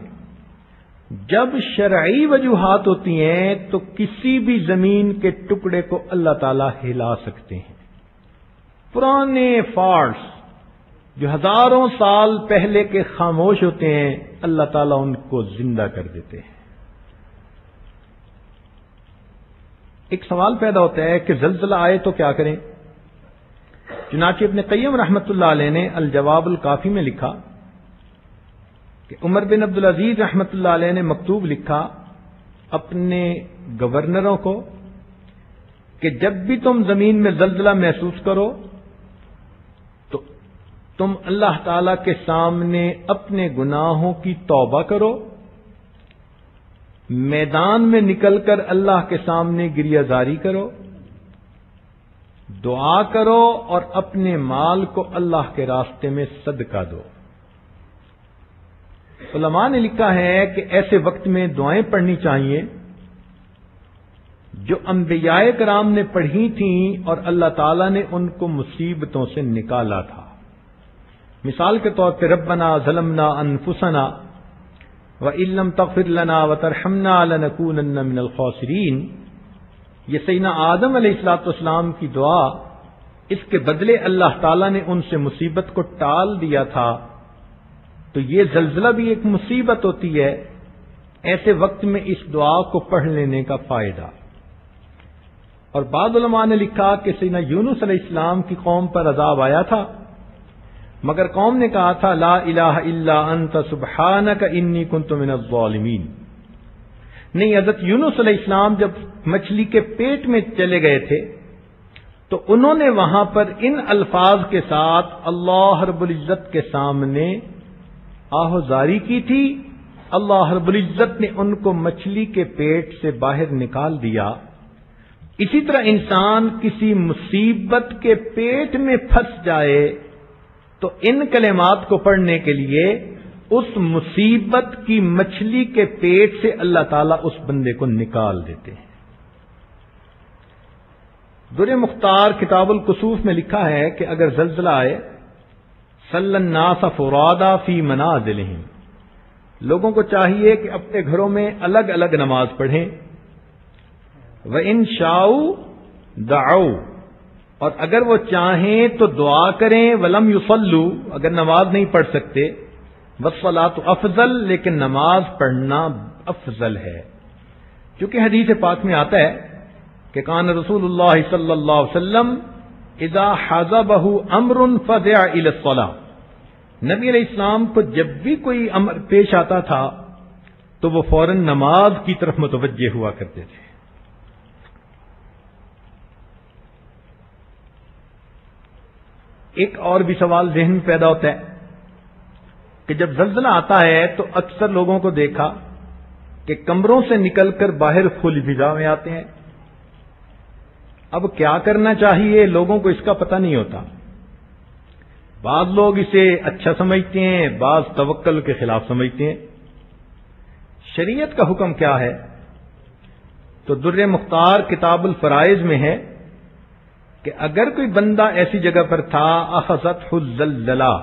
جب شرعی وجوہات ہوتی ہیں تو کسی بھی زمین کے ٹکڑے کو اللہ تعالیٰ ہلا سکتے ہیں۔ پرانے فالٹس جو ہزاروں سال پہلے کے خاموش ہوتے ہیں، اللہ تعالیٰ ان کو زندہ کر دیتے ہیں۔ ایک سوال پیدا ہوتا ہے کہ زلزلہ آئے تو کیا کریں؟ چنانچہ ابن قیم رحمۃ اللہ علیہ نے الجواب الکافی میں لکھا کہ عمر بن عبدالعزیز رحمۃ اللہ علیہ نے مکتوب لکھا اپنے گورنروں کو کہ جب بھی تم زمین میں زلزلہ محسوس کرو تو تم اللہ تعالی کے سامنے اپنے گناہوں کی توبہ کرو، میدان میں نکل کر اللہ کے سامنے گریہ زاری کرو، دعا کرو اور اپنے مال کو اللہ کے راستے میں صدقہ دو۔ علماء نے لکھا ہے کہ ایسے وقت میں دعائیں پڑھنی چاہیے جو انبیاء کرام نے پڑھی تھیں اور اللہ تعالیٰ نے ان کو مصیبتوں سے نکالا تھا۔ مثال کے طور پہ ربنا ظلمنا انفسنا وَإِن لَّمْ تَغْفِرْ لَنَا وَتَرْحَمْنَا لَنَكُونَنَّ مِنَ الْخَاسِرِينَ، یہ سیدنا آدم علیہ الصلوۃ والسلام کی دعا، اس کے بدلے اللہ تعالیٰ نے ان سے مصیبت کو ٹال دیا تھا۔ تو یہ زلزلہ بھی ایک مصیبت ہوتی ہے، ایسے وقت میں اس دعا کو پڑھ لینے کا فائدہ۔ اور بعض علماء نے لکھا کہ سیدنا یونس علیہ السلام کی قوم پر عذاب آیا تھا، مگر قوم نے کہا تھا لا الہ الا انت سبحانک انی کنت من الظالمین۔ نہیں، حضرت یونس علیہ السلام جب مچھلی کے پیٹ میں چلے گئے تھے تو انہوں نے وہاں پر ان الفاظ کے ساتھ اللہ رب العزت کے سامنے آہوزاری کی تھی۔ اللہ رب العزت نے ان کو مچھلی کے پیٹ سے باہر نکال دیا۔ اسی طرح انسان کسی مصیبت کے پیٹ میں پھنس جائے تو ان کلمات کو پڑھنے کے لیے اس مصیبت کی مچھلی کے پیٹ سے اللہ تعالیٰ اس بندے کو نکال دیتے ہیں۔ در مختار کتاب الکسوف میں لکھا ہے کہ اگر زلزلہ آئے صلی الناس فرادا فی منازلہم، لوگوں کو چاہیے کہ اپنے گھروں میں الگ الگ نماز پڑھیں، وَإِن شَاءُوا دَعَوْا، اور اگر وہ چاہیں تو دعا کریں، وَلَمْ يُصَلُّوا، اگر نماز نہیں پڑھ سکتے، وَالصَّلَاةُ أَفْضَل، لیکن نماز پڑھنا افضل ہے، کیونکہ حدیث پاک میں آتا ہے کہ کان رسول اللہ صلی اللہ علیہ وسلم اذا حزبه امر فزع الى الصلاة، نبی علیہ السلام کو جب بھی کوئی امر پیش آتا تھا تو وہ فوراً نماز کی طرف متوجہ ہوا کرتے تھے۔ ایک اور بھی سوال ذہن میں پیدا ہوتا ہے کہ جب زلزلہ آتا ہے تو اکثر لوگوں کو دیکھا کہ کمروں سے نکل کر باہر کھلی فضا میں آتے ہیں۔ اب کیا کرنا چاہیے، لوگوں کو اس کا پتہ نہیں ہوتا۔ بعض لوگ اسے اچھا سمجھتے ہیں، بعض توکل کے خلاف سمجھتے ہیں۔ شریعت کا حکم کیا ہے؟ تو در مختار کتاب الفرائض میں ہے کہ اگر کوئی بندہ ایسی جگہ پر تھا اخذتہ الزلزلہ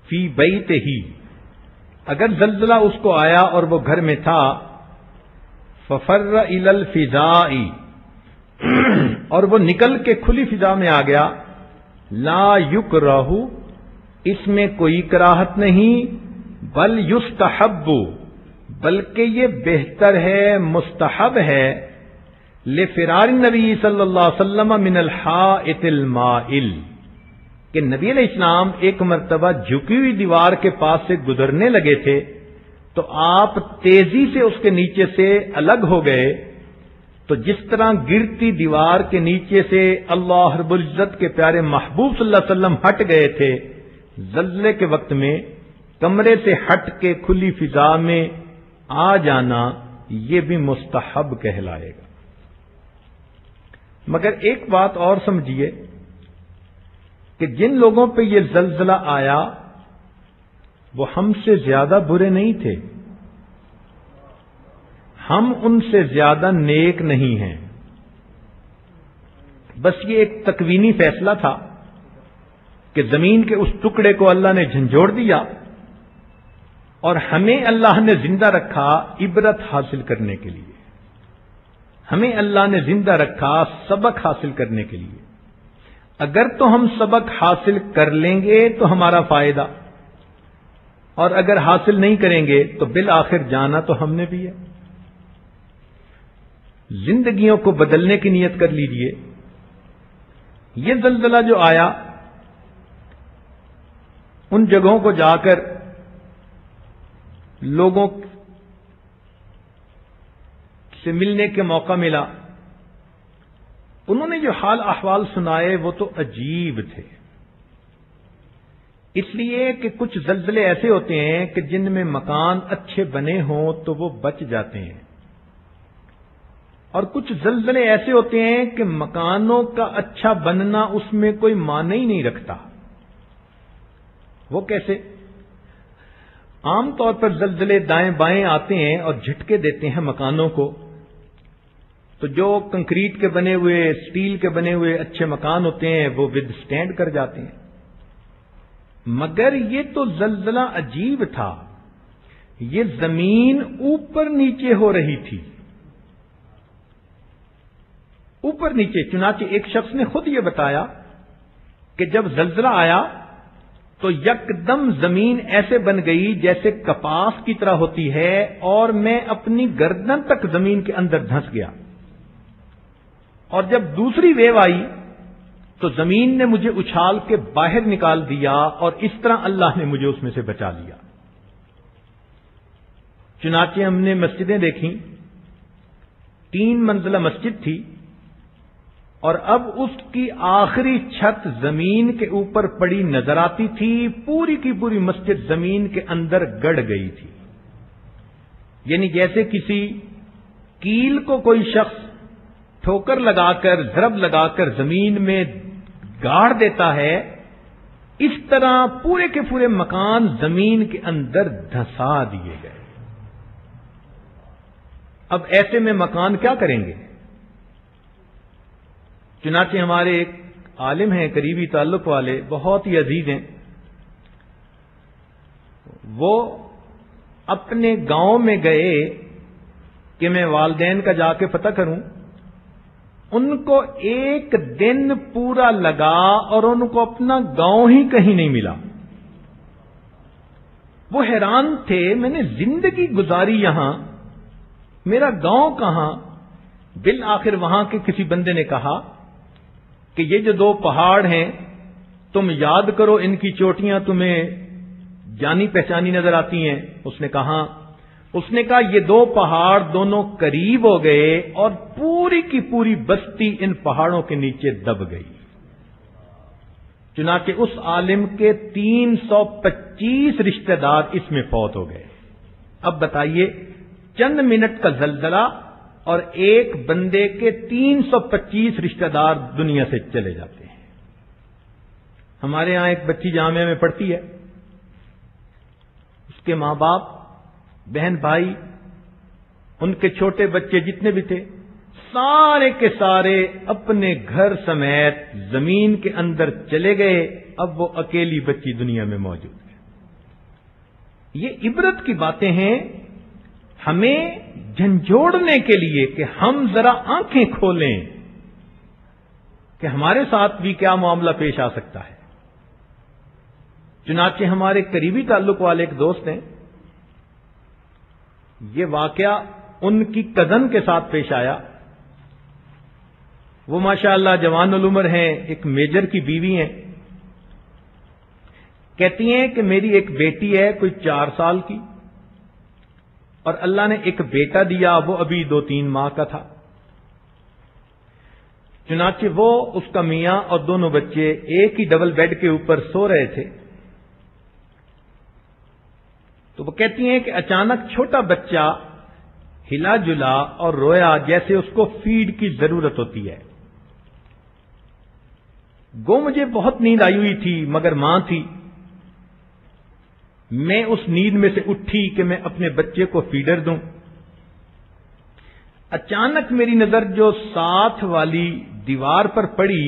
فی بیتہ، اگر زلزلہ اس کو آیا اور وہ گھر میں تھا، ففر الی الفضاء، اور وہ نکل کے کھلی فضا میں آ گیا. لا یکرہ، اس میں کوئی کراہت نہیں، بل یستحب، بلکہ یہ بہتر ہے، مستحب ہے، لفرار النبی صلی اللہ علیہ وسلم من الحائط المائل، کہ نبی علیہ السلام ایک مرتبہ جھکی ہوئی دیوار کے پاس سے گزرنے لگے تھے تو آپ تیزی سے اس کے نیچے سے الگ ہو گئے. تو جس طرح گرتی دیوار کے نیچے سے اللہ رب العزت کے پیارے محبوب صلی اللہ علیہ وسلم ہٹ گئے تھے زلزلے کے وقت میں، کمرے سے ہٹ کے کھلی فضا میں آ جانا یہ بھی مستحب کہلائے گا. مگر ایک بات اور سمجھیے کہ جن لوگوں پہ یہ زلزلہ آیا وہ ہم سے زیادہ برے نہیں تھے، ہم ان سے زیادہ نیک نہیں ہیں. بس یہ ایک تکوینی فیصلہ تھا کہ زمین کے اس ٹکڑے کو اللہ نے جھنجھوڑ دیا اور ہمیں اللہ نے زندہ رکھا عبرت حاصل کرنے کے لیے، ہمیں اللہ نے زندہ رکھا سبق حاصل کرنے کے لیے. اگر تو ہم سبق حاصل کر لیں گے تو ہمارا فائدہ، اور اگر حاصل نہیں کریں گے تو بالآخر جانا تو ہم نے بھی ہے. زندگیوں کو بدلنے کی نیت کر لیجئے. یہ زلزلہ جو آیا ان جگہوں کو جا کر لوگوں سے ملنے کے موقع ملا، انہوں نے جو حال احوال سنائے وہ تو عجیب تھے. اس لیے کہ کچھ زلزلے ایسے ہوتے ہیں کہ جن میں مکان اچھے بنے ہوں تو وہ بچ جاتے ہیں، اور کچھ زلزلے ایسے ہوتے ہیں کہ مکانوں کا اچھا بننا اس میں کوئی معنی ہی نہیں رکھتا. وہ کیسے؟ عام طور پر زلزلے دائیں بائیں آتے ہیں اور جھٹکے دیتے ہیں مکانوں کو، تو جو کنکریٹ کے بنے ہوئے، سٹیل کے بنے ہوئے اچھے مکان ہوتے ہیں وہ ود سٹینڈ کر جاتے ہیں. مگر یہ تو زلزلہ عجیب تھا، یہ زمین اوپر نیچے ہو رہی تھی، اوپر نیچے. چنانچہ ایک شخص نے خود یہ بتایا کہ جب زلزلہ آیا تو یکدم زمین ایسے بن گئی جیسے کپاس کی طرح ہوتی ہے، اور میں اپنی گردن تک زمین کے اندر دھنس گیا. اور جب دوسری ویو آئی تو زمین نے مجھے اچھال کے باہر نکال دیا، اور اس طرح اللہ نے مجھے اس میں سے بچا لیا. چنانچہ ہم نے مسجدیں دیکھیں، 3 منزلہ مسجد تھی، اور اب اس کی آخری چھت زمین کے اوپر پڑی نظر آتی تھی. پوری کی پوری مسجد زمین کے اندر گڑ گئی تھی. یعنی جیسے کسی کیل کو کوئی شخص ٹھوکر لگا کر، ضرب لگا کر زمین میں گاڑ دیتا ہے، اس طرح پورے کے پورے مکان زمین کے اندر دھسا دیے گئے. اب ایسے میں مکان کیا کریں گے؟ چنانچہ ہمارے ایک عالم ہیں قریبی تعلق والے، بہت ہی عزیز ہیں، وہ اپنے گاؤں میں گئے کہ میں والدین کا جا کے پتہ کروں. ان کو 1 دن پورا لگا اور ان کو اپنا گاؤں ہی کہیں نہیں ملا. وہ حیران تھے، میں نے زندگی گزاری یہاں، میرا گاؤں کہاں؟ بالآخر وہاں کے کسی بندے نے کہا کہ یہ جو 2 پہاڑ ہیں تم یاد کرو، ان کی چوٹیاں تمہیں جانی پہچانی نظر آتی ہیں. اس نے کہا یہ 2 پہاڑ دونوں قریب ہو گئے اور پوری کی پوری بستی ان پہاڑوں کے نیچے دب گئی. چنانچہ اس عالم کے 325 رشتہ دار اس میں فوت ہو گئے. اب بتائیے، چند منٹ کا زلزلہ اور ایک بندے کے 325 رشتہ دار دنیا سے چلے جاتے ہیں. ہمارے ہاں ایک بچی جامعہ میں پڑھتی ہے، اس کے ماں باپ، بہن بھائی، ان کے چھوٹے بچے جتنے بھی تھے، سارے کے سارے اپنے گھر سمیت زمین کے اندر چلے گئے. اب وہ اکیلی بچی دنیا میں موجود ہے. یہ عبرت کی باتیں ہیں ہمیں جھنجھوڑنے کے لیے کہ ہم ذرا آنکھیں کھولیں. کہ ہمارے ساتھ بھی کیا معاملہ پیش آ سکتا ہے۔ چنانچہ ہمارے قریبی تعلق والے ایک دوست ہیں، یہ واقعہ ان کی کزن کے ساتھ پیش آیا۔ وہ ماشاءاللہ جوان العمر ہیں، ایک میجر کی بیوی ہیں۔ کہتی ہیں کہ میری ایک بیٹی ہے کوئی 4 سال کی، اور اللہ نے ایک بیٹا دیا، وہ ابھی 2-3 ماہ کا تھا۔ چنانچہ وہ، اس کا میاں اور دونوں بچے ایک ہی ڈبل بیڈ کے اوپر سو رہے تھے۔ تو وہ کہتی ہیں کہ اچانک چھوٹا بچہ ہلا جلا اور رویا جیسے اس کو فیڈ کی ضرورت ہوتی ہے۔ گو مجھے بہت نیند آئی ہوئی تھی، مگر ماں تھی، میں اس نیند میں سے اٹھی کہ میں اپنے بچے کو فیڈر دوں۔ اچانک میری نظر جو ساتھ والی دیوار پر پڑی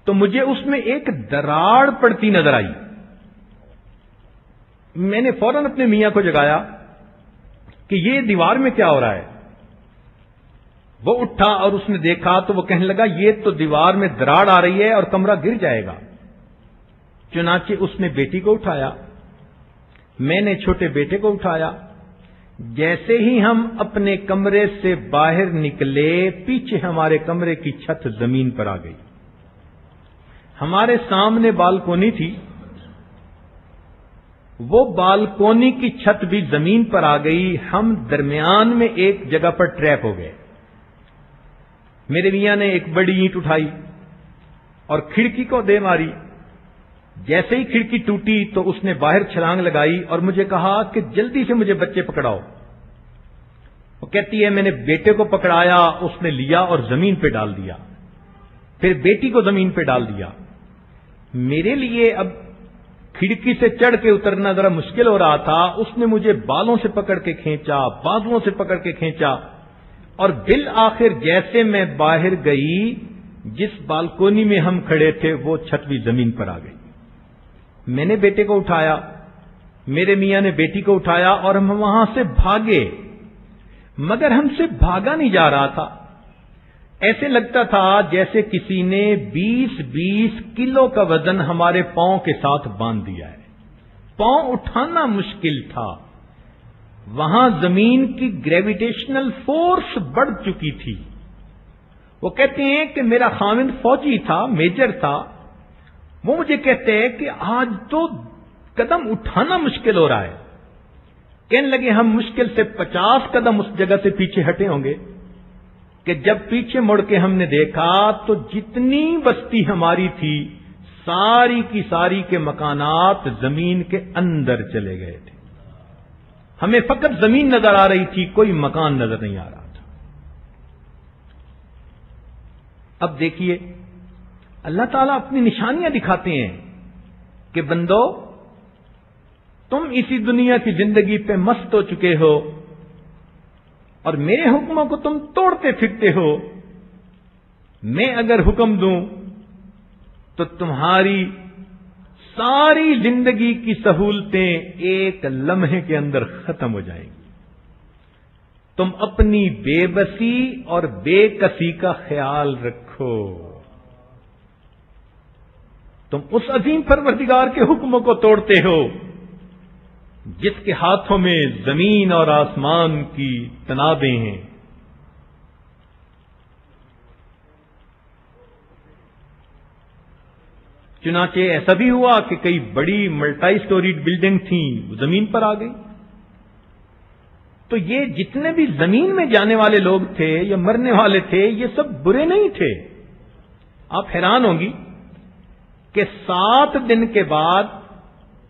تو مجھے اس میں ایک دراڑ پڑتی نظر آئی۔ میں نے فوراً اپنے میاں کو جگایا کہ یہ دیوار میں کیا ہو رہا ہے۔ وہ اٹھا اور اس نے دیکھا تو وہ کہنے لگا یہ تو دیوار میں دراڑ آ رہی ہے اور کمرہ گر جائے گا۔ چنانچہ اس نے بیٹی کو اٹھایا، میں نے چھوٹے بیٹے کو اٹھایا۔ جیسے ہی ہم اپنے کمرے سے باہر نکلے، پیچھے ہمارے کمرے کی چھت زمین پر آ گئی۔ ہمارے سامنے بالکونی تھی، وہ بالکونی کی چھت بھی زمین پر آ گئی۔ ہم درمیان میں ایک جگہ پر ٹریپ ہو گئے۔ میرے میاں نے ایک بڑی اینٹ اٹھائی اور کھڑکی کو دے ماری۔ جیسے ہی کھڑکی ٹوٹی تو اس نے باہر چھلانگ لگائی اور مجھے کہا کہ جلدی سے مجھے بچے پکڑاؤ۔ وہ کہتی ہے میں نے بیٹے کو پکڑایا، اس نے لیا اور زمین پہ ڈال دیا، پھر بیٹی کو زمین پہ ڈال دیا۔ میرے لیے اب کھڑکی سے چڑھ کے اترنا ذرا مشکل ہو رہا تھا۔ اس نے مجھے بالوں سے پکڑ کے کھینچا، بازوؤں سے پکڑ کے کھینچا، اور بالآخر جیسے میں باہر گئی، جس بالکونی میں ہم کھڑے تھے وہ چھت بھی زمین پر آ گئی۔ میں نے بیٹے کو اٹھایا، میرے میاں نے بیٹی کو اٹھایا اور ہم وہاں سے بھاگے، مگر ہم سے بھاگا نہیں جا رہا تھا۔ ایسے لگتا تھا جیسے کسی نے 20-20 کلو کا وزن ہمارے پاؤں کے ساتھ باندھ دیا ہے۔ پاؤں اٹھانا مشکل تھا۔ وہاں زمین کی گریویٹیشنل فورس بڑھ چکی تھی۔ وہ کہتے ہیں کہ میرا خاوند فوجی تھا، میجر تھا۔ وہ مجھے کہتے ہیں کہ آج تو قدم اٹھانا مشکل ہو رہا ہے۔ کہنے لگے ہم مشکل سے 50 قدم اس جگہ سے پیچھے ہٹے ہوں گے کہ جب پیچھے مڑ کے ہم نے دیکھا تو جتنی بستی ہماری تھی ساری کی ساری کے مکانات زمین کے اندر چلے گئے تھے۔ ہمیں فقط زمین نظر آ رہی تھی، کوئی مکان نظر نہیں آ رہا تھا۔ اب دیکھیے اللہ تعالیٰ اپنی نشانیاں دکھاتے ہیں کہ بندو تم اسی دنیا کی زندگی پہ مست ہو چکے ہو اور میرے حکموں کو تم توڑتے پھرتے ہو۔ میں اگر حکم دوں تو تمہاری ساری زندگی کی سہولتیں ایک لمحے کے اندر ختم ہو جائیں گی۔ تم اپنی بے بسی اور بے کسی کا خیال رکھو۔ تم اس عظیم پروردگار کے حکموں کو توڑتے ہو جس کے ہاتھوں میں زمین اور آسمان کی تنابیں ہیں۔ چنانچہ ایسا بھی ہوا کہ کئی بڑی ملٹائی سٹوریڈ بلڈنگ تھیں، وہ زمین پر آ گئی۔ تو یہ جتنے بھی زمین میں جانے والے لوگ تھے یا مرنے والے تھے، یہ سب برے نہیں تھے۔ آپ حیران ہوں گی کہ 7 دن کے بعد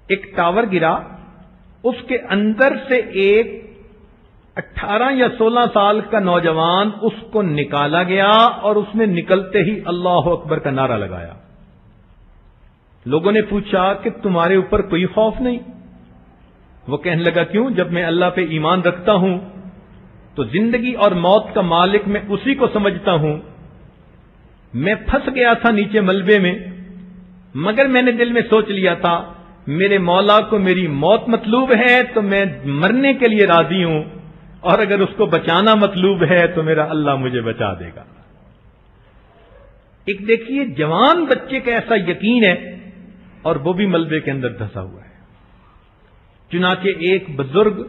ایک ٹاور گرا، اس کے اندر سے ایک 18 یا 16 سال کا نوجوان اس کو نکالا گیا اور اس نے نکلتے ہی اللہ اکبر کا نعرہ لگایا۔ لوگوں نے پوچھا کہ تمہارے اوپر کوئی خوف نہیں؟ وہ کہنے لگا کیوں؟ جب میں اللہ پہ ایمان رکھتا ہوں تو زندگی اور موت کا مالک میں اسی کو سمجھتا ہوں۔ میں پھنس گیا تھا نیچے ملبے میں، مگر میں نے دل میں سوچ لیا تھا میرے مولا کو میری موت مطلوب ہے تو میں مرنے کے لیے راضی ہوں، اور اگر اس کو بچانا مطلوب ہے تو میرا اللہ مجھے بچا دے گا۔ ایک دیکھیے جوان بچے کا ایسا یقین ہے اور وہ بھی ملبے کے اندر دھسا ہوا ہے. چنانچہ ایک بزرگ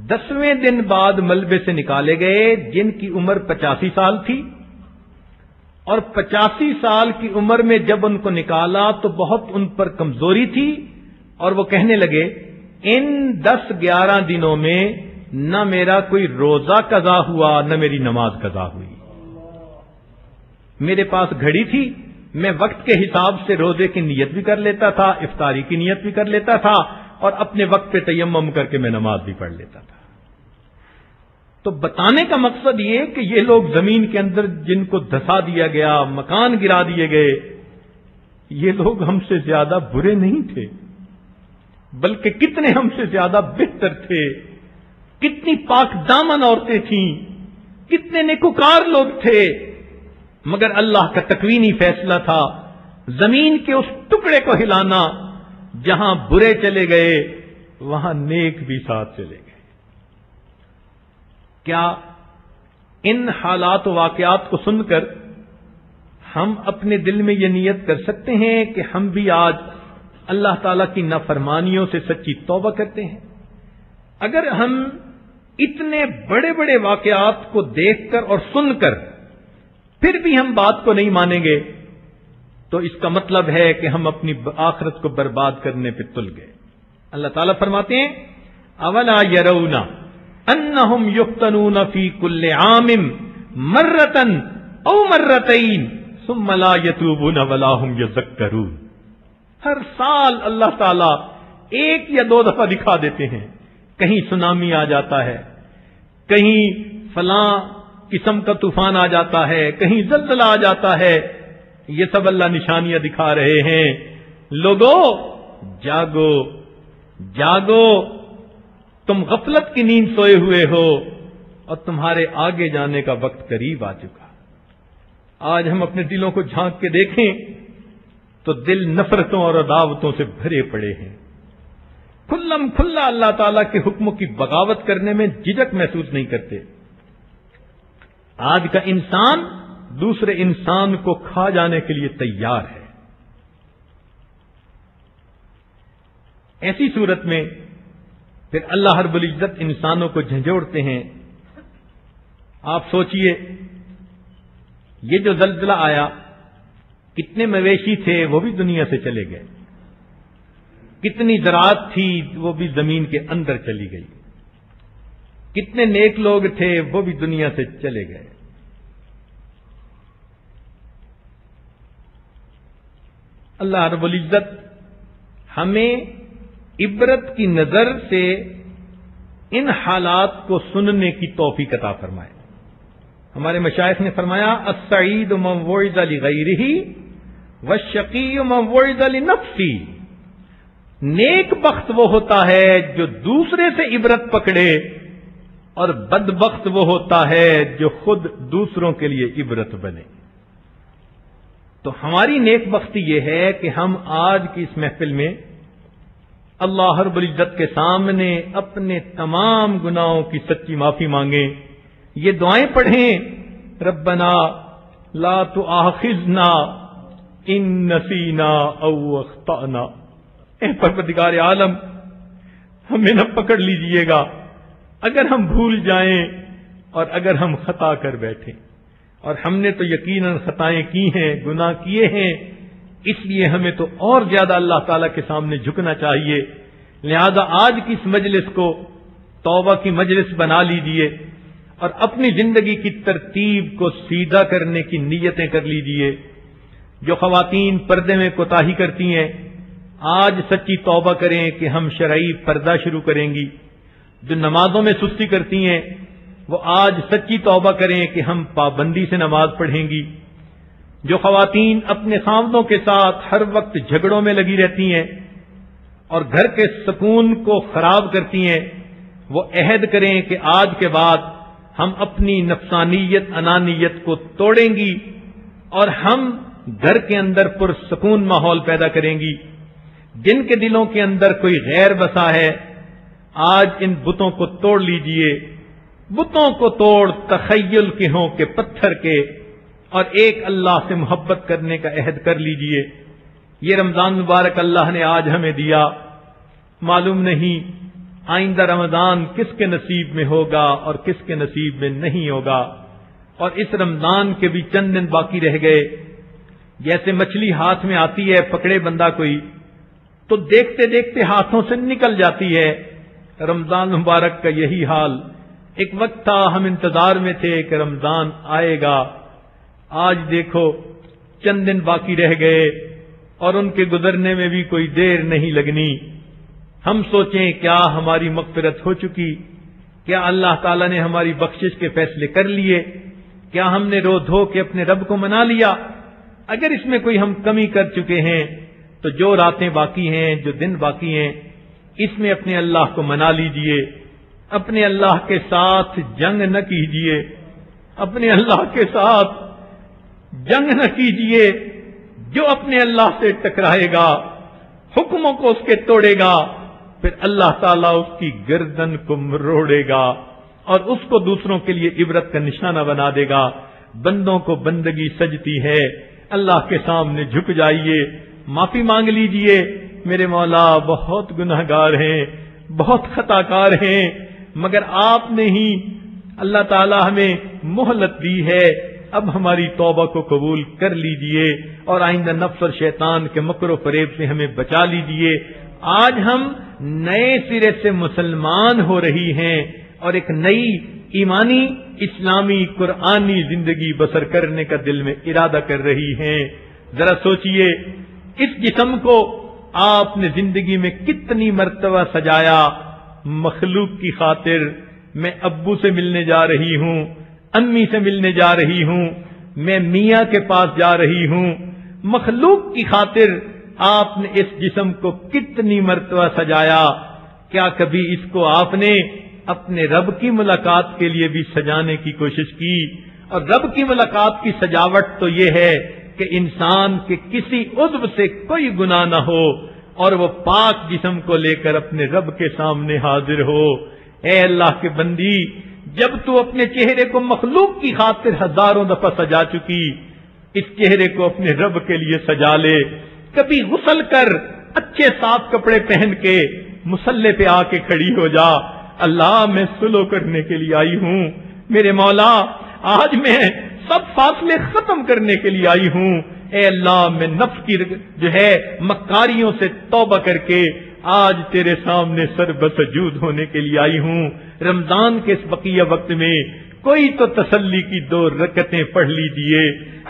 10ویں دن بعد ملبے سے نکالے گئے جن کی عمر 85 سال تھی، اور 85 سال کی عمر میں جب ان کو نکالا تو بہت ان پر کمزوری تھی، اور وہ کہنے لگے ان 10-11 دنوں میں نہ میرا کوئی روزہ قضا ہوا نہ میری نماز قضا ہوئی. میرے پاس گھڑی تھی، میں وقت کے حساب سے روزے کی نیت بھی کر لیتا تھا، افطاری کی نیت بھی کر لیتا تھا، اور اپنے وقت پہ تیمم کر کے میں نماز بھی پڑھ لیتا تھا. تو بتانے کا مقصد یہ کہ یہ لوگ زمین کے اندر جن کو دھسا دیا گیا، مکان گرا دیے گئے، یہ لوگ ہم سے زیادہ برے نہیں تھے، بلکہ کتنے ہم سے زیادہ بہتر تھے. کتنی پاک دامن عورتیں تھیں، کتنے نیکوکار لوگ تھے، مگر اللہ کا تکوینی فیصلہ تھا زمین کے اس ٹکڑے کو ہلانا جہاں برے چلے گئے وہاں نیک بھی ساتھ چلے گئے. کیا ان حالات و واقعات کو سن کر ہم اپنے دل میں یہ نیت کر سکتے ہیں کہ ہم بھی آج اللہ تعالی کی نافرمانیوں سے سچی توبہ کرتے ہیں؟ اگر ہم اتنے بڑے بڑے واقعات کو دیکھ کر اور سن کر پھر بھی ہم بات کو نہیں مانیں گے تو اس کا مطلب ہے کہ ہم اپنی آخرت کو برباد کرنے پہ تل گئے. اللہ تعالیٰ فرماتے ہیں اولا یرون انہم یفتنون فی کل عام مرتن او مرتین ثم لا یتوبون ولا هم یذکرون. ہر سال اللہ تعالیٰ 1 یا 2 دفعہ دکھا دیتے ہیں. کہیں سونامی آ جاتا ہے، کہیں فلاں قسم کا طوفان آ جاتا ہے، کہیں زلزلہ آ جاتا ہے. یہ سب اللہ نشانیاں دکھا رہے ہیں. لوگو جاگو جاگو، تم غفلت کی نیند سوئے ہوئے ہو اور تمہارے آگے جانے کا وقت قریب آ چکا. آج ہم اپنے دلوں کو جھانک کے دیکھیں تو دل نفرتوں اور عداوتوں سے بھرے پڑے ہیں. کھلم کھلا اللہ تعالیٰ کے حکموں کی بغاوت کرنے میں جھجک محسوس نہیں کرتے. آج کا انسان دوسرے انسان کو کھا جانے کے لیے تیار ہے. ایسی صورت میں پھر اللہ رب العزت انسانوں کو جھنجھوڑتے ہیں. آپ سوچئے یہ جو زلزلہ آیا، کتنے مویشی تھے وہ بھی دنیا سے چلے گئے، کتنی زراعت تھی وہ بھی زمین کے اندر چلی گئی، کتنے نیک لوگ تھے وہ بھی دنیا سے چلے گئے. اللہ رب العزت ہمیں عبرت کی نظر سے ان حالات کو سننے کی توفیق عطا فرمائے. ہمارے مشائخ نے فرمایا السعید من وعظ لغیرہ والشقی من وعظ لنفسہ. نیک بخت وہ ہوتا ہے جو دوسرے سے عبرت پکڑے، اور بدبخت وہ ہوتا ہے جو خود دوسروں کے لیے عبرت بنے. تو ہماری نیک بختی یہ ہے کہ ہم آج کی اس محفل میں اللہ رب العزت کے سامنے اپنے تمام گناہوں کی سچی معافی مانگیں. یہ دعائیں پڑھیں ربنا لا تؤاخذنا ان نسینا او اخطأنا. اے پروردگار عالم ہمیں نہ پکڑ لیجئے گا اگر ہم بھول جائیں اور اگر ہم خطا کر بیٹھیں. اور ہم نے تو یقیناً خطائیں کی ہیں، گناہ کیے ہیں، اس لیے ہمیں تو اور زیادہ اللہ تعالیٰ کے سامنے جھکنا چاہیے. لہذا آج کی اس مجلس کو توبہ کی مجلس بنا لیجئے اور اپنی زندگی کی ترتیب کو سیدھا کرنے کی نیتیں کر لیجئے. جو خواتین پردے میں کوتاہی کرتی ہیں آج سچی توبہ کریں کہ ہم شرعی پردہ شروع کریں گی. جو نمازوں میں سستی کرتی ہیں وہ آج سچی توبہ کریں کہ ہم پابندی سے نماز پڑھیں گی. جو خواتین اپنے خاوندوں کے ساتھ ہر وقت جھگڑوں میں لگی رہتی ہیں اور گھر کے سکون کو خراب کرتی ہیں وہ عہد کریں کہ آج کے بعد ہم اپنی نفسانیت انانیت کو توڑیں گی اور ہم گھر کے اندر پرسکون ماحول پیدا کریں گی. جن کے دلوں کے اندر کوئی غیر بسا ہے آج ان بتوں کو توڑ لیجئے. بتوں کو توڑ تخیل کے ہوں کہ پتھر کے اور ایک اللہ سے محبت کرنے کا عہد کر لیجئے۔ یہ رمضان مبارک اللہ نے آج ہمیں دیا، معلوم نہیں آئندہ رمضان کس کے نصیب میں ہوگا اور کس کے نصیب میں نہیں ہوگا، اور اس رمضان کے بھی چند دن باقی رہ گئے۔ جیسے مچھلی ہاتھ میں آتی ہے، پکڑے بندہ کوئی تو دیکھتے دیکھتے ہاتھوں سے نکل جاتی ہے، رمضان مبارک کا یہی حال۔ ایک وقت تھا ہم انتظار میں تھے کہ رمضان آئے گا، آج دیکھو چند دن باقی رہ گئے اور ان کے گزرنے میں بھی کوئی دیر نہیں لگنی۔ ہم سوچیں کیا ہماری مغفرت ہو چکی؟ کیا اللہ تعالیٰ نے ہماری بخشش کے فیصلے کر لیے؟ کیا ہم نے رو دھو کے اپنے رب کو منا لیا؟ اگر اس میں کوئی ہم کمی کر چکے ہیں تو جو راتیں باقی ہیں، جو دن باقی ہیں، اس میں اپنے اللہ کو منا لیجئے، اپنے اللہ کے ساتھ جنگ نہ کیجئے، اپنے اللہ کے ساتھ جنگ نہ کیجئے۔ جو اپنے اللہ سے ٹکرائے گا، حکموں کو اس کے توڑے گا، پھر اللہ تعالیٰ اس کی گردن کو مروڑے گا اور اس کو دوسروں کے لیے عبرت کا نشانہ بنا دے گا۔ بندوں کو بندگی سجتی ہے، اللہ کے سامنے جھک جائیے، معافی مانگ لیجئے، میرے مولا بہت گناہگار ہیں، بہت خطا کار ہیں، مگر آپ نے ہی اللہ تعالیٰ ہمیں مہلت دی ہے، اب ہماری توبہ کو قبول کر لیجئے اور آئندہ نفس اور شیطان کے مکر و فریب سے ہمیں بچا لیجئے۔ آج ہم نئے سرے سے مسلمان ہو رہی ہیں اور ایک نئی ایمانی اسلامی قرآنی زندگی بسر کرنے کا دل میں ارادہ کر رہی ہیں۔ ذرا سوچئے، اس جسم کو آپ نے زندگی میں کتنی مرتبہ سجایا، مخلوق کی خاطر۔ میں ابو سے ملنے جا رہی ہوں، امی سے ملنے جا رہی ہوں، میں میاں کے پاس جا رہی ہوں، مخلوق کی خاطر آپ نے اس جسم کو کتنی مرتبہ سجایا۔ کیا کبھی اس کو آپ نے اپنے رب کی ملاقات کے لیے بھی سجانے کی کوشش کی؟ اور رب کی ملاقات کی سجاوٹ تو یہ ہے کہ انسان کے کسی عضو سے کوئی گناہ نہ ہو اور وہ پاک جسم کو لے کر اپنے رب کے سامنے حاضر ہو۔ اے اللہ کے بندی، جب تو اپنے چہرے کو مخلوق کی خاطر ہزاروں دفعہ سجا چکی، اس چہرے کو اپنے رب کے لیے سجا لے۔ کبھی غسل کر اچھے صاف کپڑے پہن کے مصلی پہ آ کے کھڑی ہو جا، اللہ میں صلح کرنے کے لیے آئی ہوں، میرے مولا آج میں سب فاصلے ختم کرنے کے لیے آئی ہوں۔ اے اللہ، میں نفس کی جو ہے مکاریوں سے توبہ کر کے آج تیرے سامنے سر بسجود ہونے کے لیے آئی ہوں۔ رمضان کے اس بقیہ وقت میں کوئی تو تسلی کی 2 رکعتیں پڑھ لیجئے،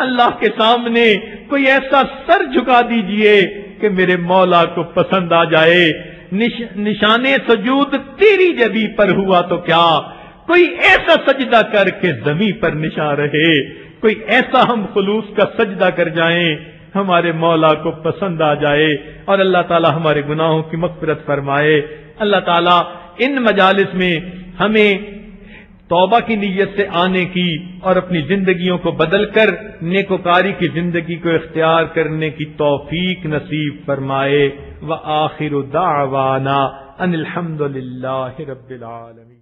اللہ کے سامنے کوئی ایسا سر جھکا دیجئے کہ میرے مولا کو پسند آ جائے۔ نشان سجود تیری جبی پر ہوا تو کیا، کوئی ایسا سجدہ کر کے زمین پر نشان رہے، کوئی ایسا ہم خلوص کا سجدہ کر جائیں ہمارے مولا کو پسند آ جائے اور اللہ تعالی ہمارے گناہوں کی مغفرت فرمائے۔ اللہ تعالی ان مجالس میں ہمیں توبہ کی نیت سے آنے کی اور اپنی زندگیوں کو بدل کر نیکوکاری کی زندگی کو اختیار کرنے کی توفیق نصیب فرمائے۔ وآخر دعوانا ان الحمد للہ رب العالمین۔